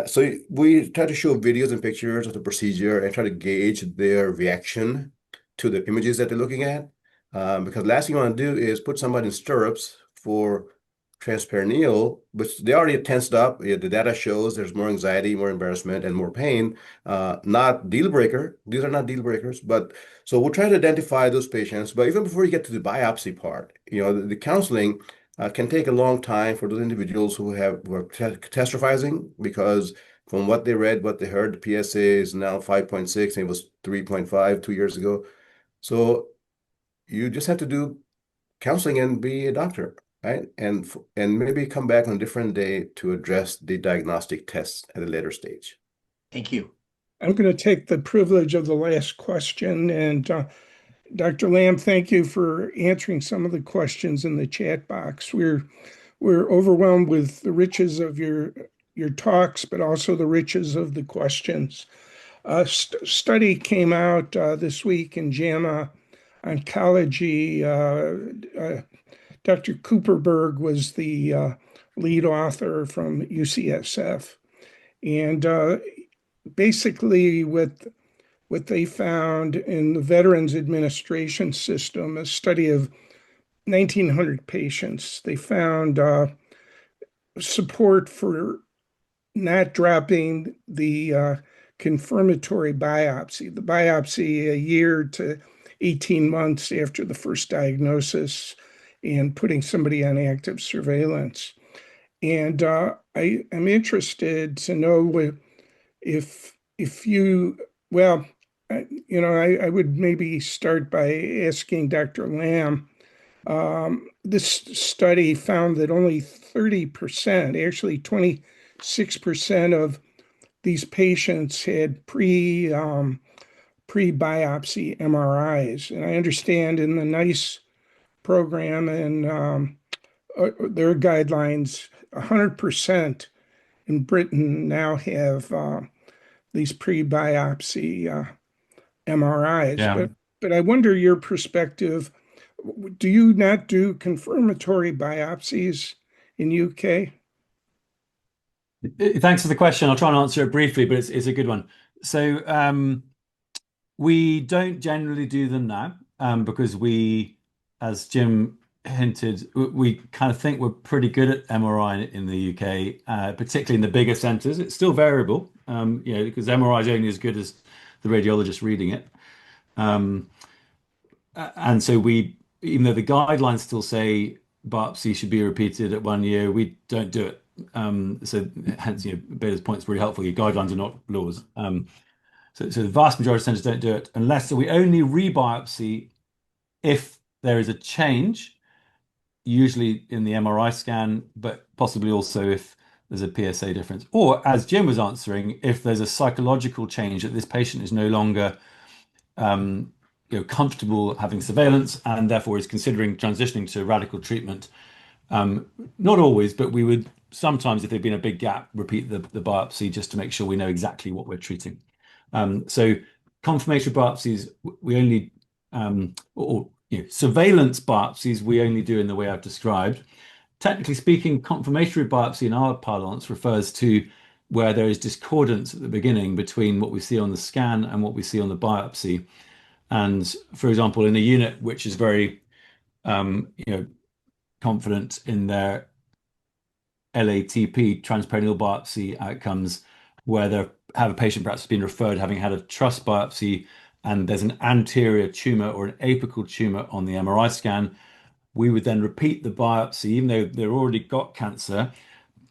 So we try to show videos and pictures of the procedure and try to gauge their reaction to the images that they're looking at. Because last thing you want to do is put somebody in stirrups for transperineal, which they already tensed up. The data shows there's more anxiety, more embarrassment, and more pain. Not deal breaker. These are not deal breakers, but so we'll try to identify those patients. But even before you get to the biopsy part, the counseling can take a long time for those individuals who are catastrophizing, because from what they read, what they heard, the PSA is now 5.6 and it was 3.5 2 years ago. So you just have to do counseling and be a doctor, right? And maybe come back on a different day to address the diagnostic tests at a later stage. Thank you. I'm going to take the privilege of the last question. And Dr. Lamb, thank you for answering some of the questions in the chat box. We're overwhelmed with the riches of your talks, but also the riches of the questions. A study came out this week in JAMA Oncology. Dr. Cooperberg was the lead author from UCSF. And basically what they found in the Veterans Administration System, a study of 1,900 patients, they found support for not dropping the confirmatory biopsy, the biopsy a year to 18 months after the first diagnosis, and putting somebody on active surveillance. And I'm interested to know if you, well, I would maybe start by asking Dr. Lamb. This study found that only 30%, actually 26% of these patients had pre-biopsy MRIs. And I understand in the NICE program and their guidelines, 100% in Britain now have these pre-biopsy MRIs. Yeah. But I wonder your perspective. Do you not do confirmatory biopsies in UK? Thanks for the question. I'll try and answer it briefly, but it's a good one. So we don't generally do them now because we, as Jim hinted, we kind of think we're pretty good at MRI in the UK, particularly in the bigger centres. It's still variable, because MRI is only as good as the radiologist reading it. And so even though the guidelines still say biopsy should be repeated at 1 year, we don't do it. So hence, Beta's point is really helpful. Your guidelines are not laws. So the vast majority of centers don't do it unless we only rebiopsy if there is a change, usually in the MRI scan, but possibly also if there's a PSA difference. Or as Jim was answering, if there's a psychological change that this patient is no longer comfortable having surveillance and therefore is considering transitioning to radical treatment. Not always, but we would sometimes, if there'd been a big gap, repeat the biopsy just to make sure we know exactly what we're treating. So confirmatory biopsies, we only, surveillance biopsies, we only do in the way I've described. Technically speaking, confirmatory biopsy in our parlance refers to where there is discordance at the beginning between what we see on the scan and what we see on the biopsy. And for example, in a unit which is very, confident in their LATP, transperineal biopsy outcomes, where they have a patient perhaps been referred having had a truss biopsy and there's an anterior tumor or an apical tumor on the MRI scan, we would then repeat the biopsy, even though they've already got cancer.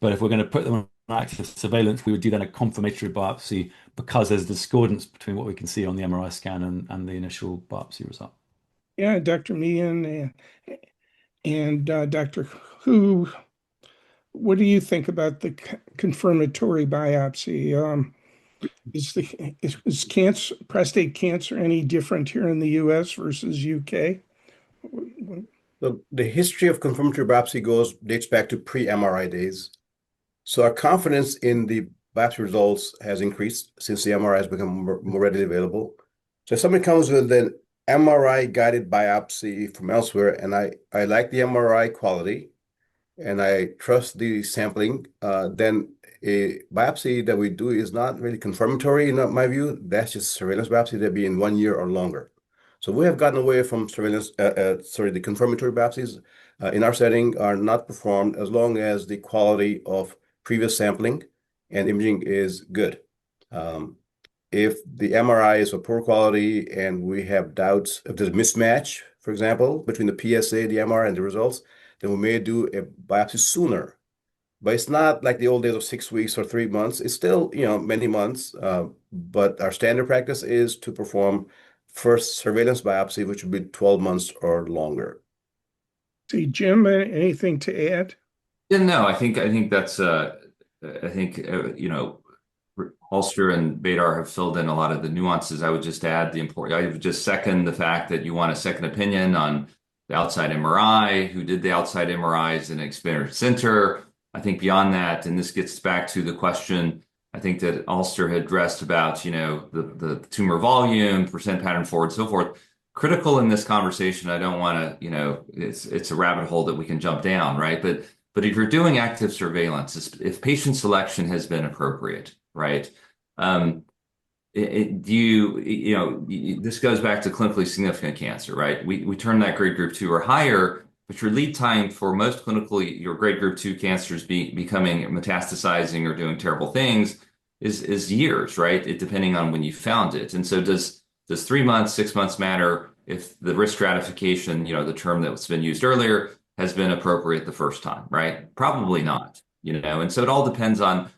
But if we're going to put them on active surveillance, we would do then a confirmatory biopsy because there's discordance between what we can see on the MRI scan and the initial biopsy result. Yeah, Dr. Mian and Dr. Hu, what do you think about the confirmatory biopsy? Is prostate cancer any different here in the US versus UK? The history of confirmatory biopsy dates back to pre-MRI days. So our confidence in the biopsy results has increased since the MRI has become more readily available. So if somebody comes with an MRI-guided biopsy from elsewhere, and I like the MRI quality, and I trust the sampling, then a biopsy that we do is not really confirmatory in my view. That's just surveillance biopsy that be in 1 year or longer. So we have gotten away from surveillance, the confirmatory biopsies in our setting are not performed as long as the quality of previous sampling and imaging is good. If the MRI is of poor quality and we have doubts, if there's a mismatch, for example, between the PSA, the MRI, and the results, then we may do a biopsy sooner. But it's not like the old days of 6 weeks or 3 months. It's still, many months. But our standard practice is to perform first surveillance biopsy, which would be 12 months or longer. See, Jim, anything to add? Yeah, no, I think that's Ulster and Bedar have filled in a lot of the nuances. I would just add I would just second the fact that you want a second opinion on the outside MRI, who did the outside MRIs in an experienced center. I think beyond that, and this gets back to the question I think that Ulster had addressed about, the tumor volume, percent pattern forward, so forth. Critical in this conversation, I don't want to, it's a rabbit hole that we can jump down, right? But if you're doing active surveillance, if patient selection has been appropriate, right? This goes back to clinically significant cancer, right? We turn that grade group 2 or higher, but your lead time for most your grade group 2 cancers becoming metastasizing or doing terrible things is years, right? Depending on when you found it. And so does 3 months, 6 months matter if the risk stratification, the term that's been used earlier, has been appropriate the first time, right? Probably not, and so it all depends on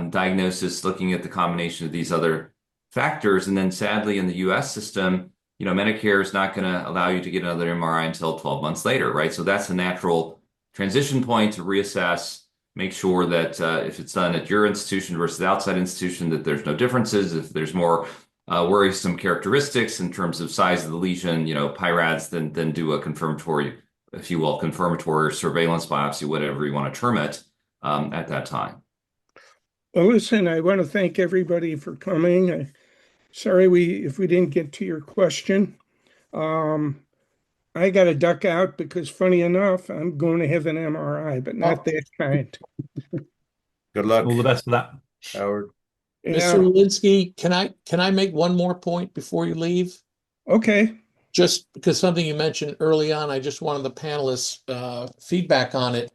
diagnosis, looking at the combination of these other factors. And then sadly, in the US system, Medicare is not going to allow you to get another MRI until 12 months later, right? So that's a natural transition point to reassess, make sure that if it's done at your institution versus the outside institution, that there's no differences. If there's more worrisome characteristics in terms of size of the lesion, PIRADS, then do a confirmatory, if you will, confirmatory or surveillance biopsy, whatever you want to term it, at that time. Well, listen, I want to thank everybody for coming. Sorry if we didn't get to your question. I got to duck out because, funny enough, I'm going to have an MRI, but not that kind. Good luck, All the best for that. Howard. Yeah. Mr. Lewinsky, can I make one more point before you leave? Okay. Just because something you mentioned early on, I just wanted the panelists' feedback on it.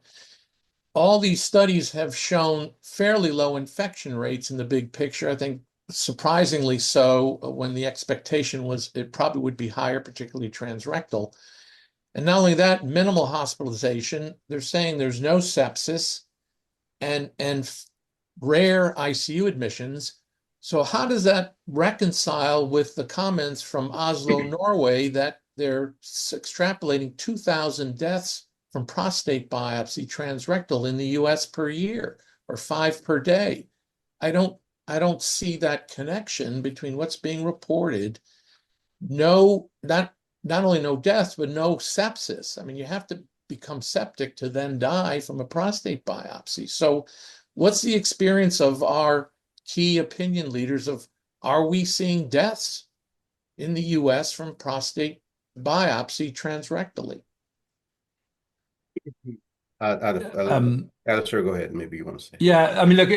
All these studies have shown fairly low infection rates in the big picture. I think surprisingly so, when the expectation was it probably would be higher, particularly transrectal. And not only that, minimal hospitalization. They're saying there's no sepsis and rare ICU admissions. So how does that reconcile with the comments from Oslo, Norway, that they're extrapolating 2,000 deaths from prostate biopsy transrectal in the US per year, or 5 per day? I don't see that connection between what's being reported. No, not only no deaths, but no sepsis. I mean, you have to become septic to then die from a prostate biopsy. So what's the experience of our key opinion leaders of, are we seeing deaths in the US from prostate biopsy transrectally? Alistair, go ahead. Maybe you want to say. Yeah, I mean, look,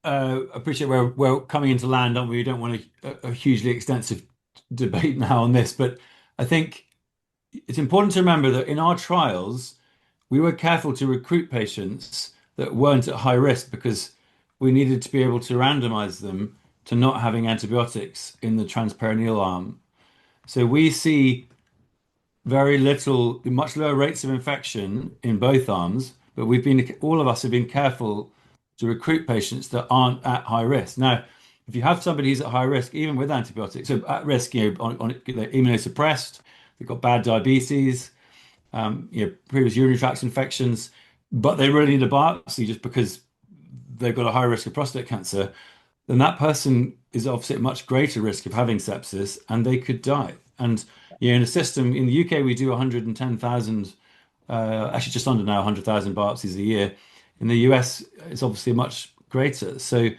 appreciate we're coming into land, aren't we? We don't want a hugely extensive debate now on this, but I think it's important to remember that in our trials, we were careful to recruit patients that weren't at high risk because we needed to be able to randomize them to not having antibiotics in the transperineal arm. So we see very little, much lower rates of infection in both arms, but all of us have been careful to recruit patients that aren't at high risk. Now, if you have somebody who's at high risk, even with antibiotics, so at risk, they're immunosuppressed, they've got bad diabetes, previous urinary tract infections, but they really need a biopsy just because they've got a high risk of prostate cancer, then that person is obviously at much greater risk of having sepsis and they could die. And in a system, in the UK, we do 110,000, actually just under now 100,000 biopsies a year. In the US, it's obviously much greater. So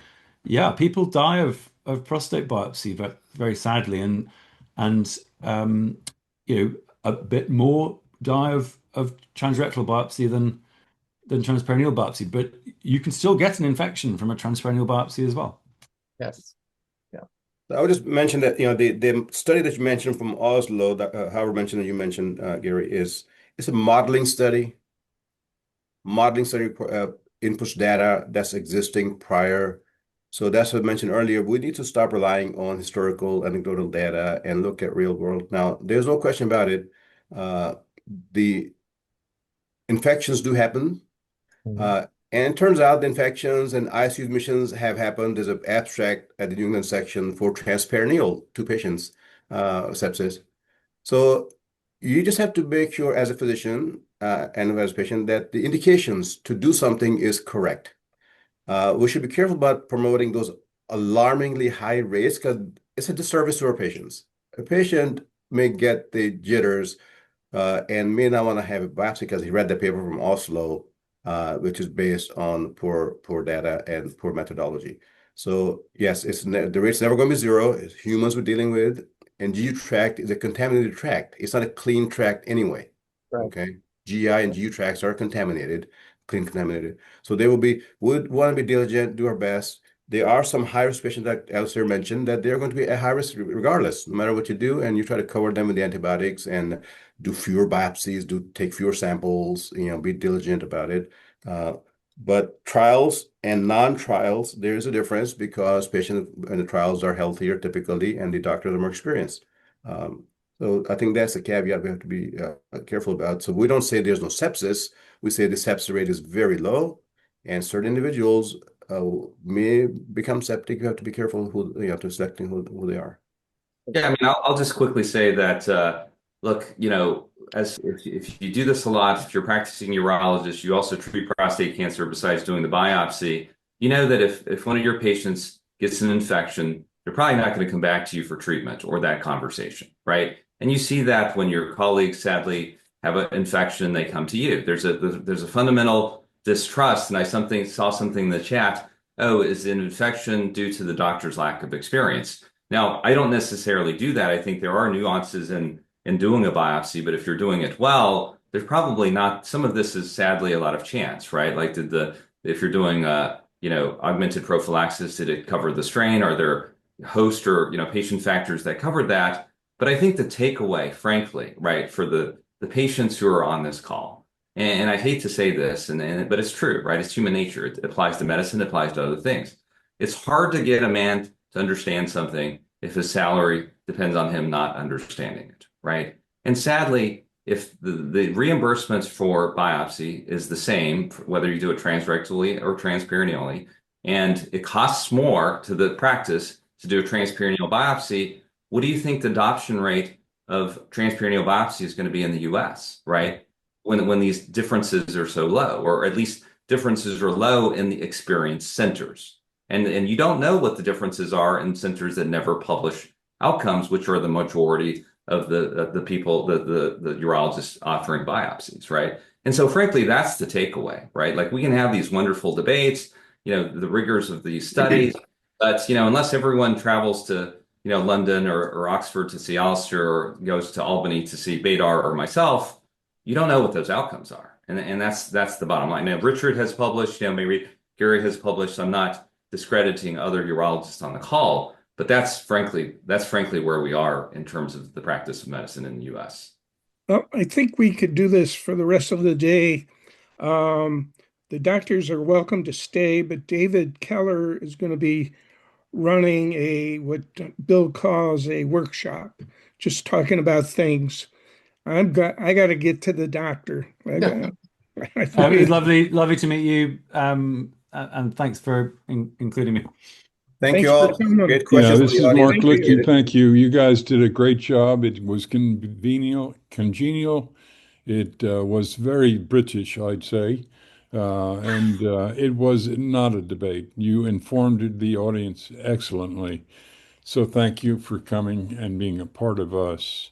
yeah, people die of prostate biopsy, but very sadly, and a bit more die of transrectal biopsy than transperineal biopsy, but you can still get an infection from a transperineal biopsy as well. Yes. Yeah. I would just mention that the study that you mentioned from Oslo, that Howard mentioned and you mentioned, Gary, it's a modeling study. Modeling study inputs data that's existing prior. So that's what I mentioned earlier. We need to stop relying on historical anecdotal data and look at real world. Now, there's no question about it. The infections do happen. And it turns out the infections and ICU admissions have happened. There's an abstract at the New England section for transperineal, 2 patients, sepsis. So you just have to make sure as a physician and as a patient that the indications to do something is correct. We should be careful about promoting those alarmingly high rates because it's a disservice to our patients. A patient may get the jitters and may not want to have a biopsy because he read the paper from Oslo, which is based on poor data and poor methodology. So yes, the rate's never going to be zero. It's humans we're dealing with, and GU tract is a contaminated tract. It's not a clean tract anyway. Right. Okay, GI and GU tracts are contaminated, contaminated. So would want to be diligent, do our best. There are some high-risk patients that Alistair mentioned that they're going to be at high risk regardless, no matter what you do, and you try to cover them with the antibiotics and do fewer biopsies, take fewer samples, be diligent about it. But trials and non-trials, there's a difference because patients in the trials are healthier typically, and the doctors are more experienced. So I think that's a caveat we have to be careful about. So we don't say there's no sepsis. We say the sepsis rate is very low, and certain individuals may become septic. You have to be careful who, to selecting who they are. Yeah, I mean, I'll just quickly say that, look, as if you do this a lot, if you're practicing urologist, you also treat prostate cancer besides doing the biopsy. You know that if one of your patients gets an infection, they're probably not going to come back to you for treatment or that conversation, right? And you see that when your colleagues sadly have an infection, they come to you. There's a fundamental distrust, and I saw something in the chat. Oh, is an infection due to the doctor's lack of experience? Now, I don't necessarily do that. I think there are nuances in doing a biopsy, but if you're doing it well, there's probably not. Some of this is sadly a lot of chance, right? Like, if you're doing augmented prophylaxis, did it cover the strain? Are there host or patient factors that covered that? But I think the takeaway, frankly, right, for the patients who are on this call, and I hate to say this, but it's true, right? It's human nature. It applies to medicine, it applies to other things. It's hard to get a man to understand something if his salary depends on him not understanding it, right? And sadly, if the reimbursements for biopsy is the same, whether you do it transrectally or transperineally, and it costs more to the practice to do a transperineal biopsy, what do you think the adoption rate of transperineal biopsy is going to be in the US, right? When these differences are so low, or at least differences are low in the experienced centers. And you don't know what the differences are in centers that never publish outcomes, which are the majority of the people, the urologists offering biopsies, right? And so frankly, that's the takeaway, right? Like, we can have these wonderful debates, the rigors of these studies, but unless everyone travels to London or Oxford to see Alistair, or goes to Albany to see Bedar or myself, you don't know what those outcomes are. And that's the bottom line. Now, Richard has published, maybe Gary has published. I'm not discrediting other urologists on the call, but that's frankly where we are in terms of the practice of medicine in the US. Well, I think we could do this for the rest of the day. The doctors are welcome to stay, but David Keller is going to be running what Bill calls a workshop, just talking about things. I got to get to the doctor. It was lovely to meet you, and thanks for including me. Thank Thanks you all. for coming. Great questions. Yeah, this from the is audience. Mark Licky. Thank you. You guys did a great job. It was congenial. It was very British, I'd say. And it was not a debate. You informed the audience excellently. So thank you for coming and being a part of us.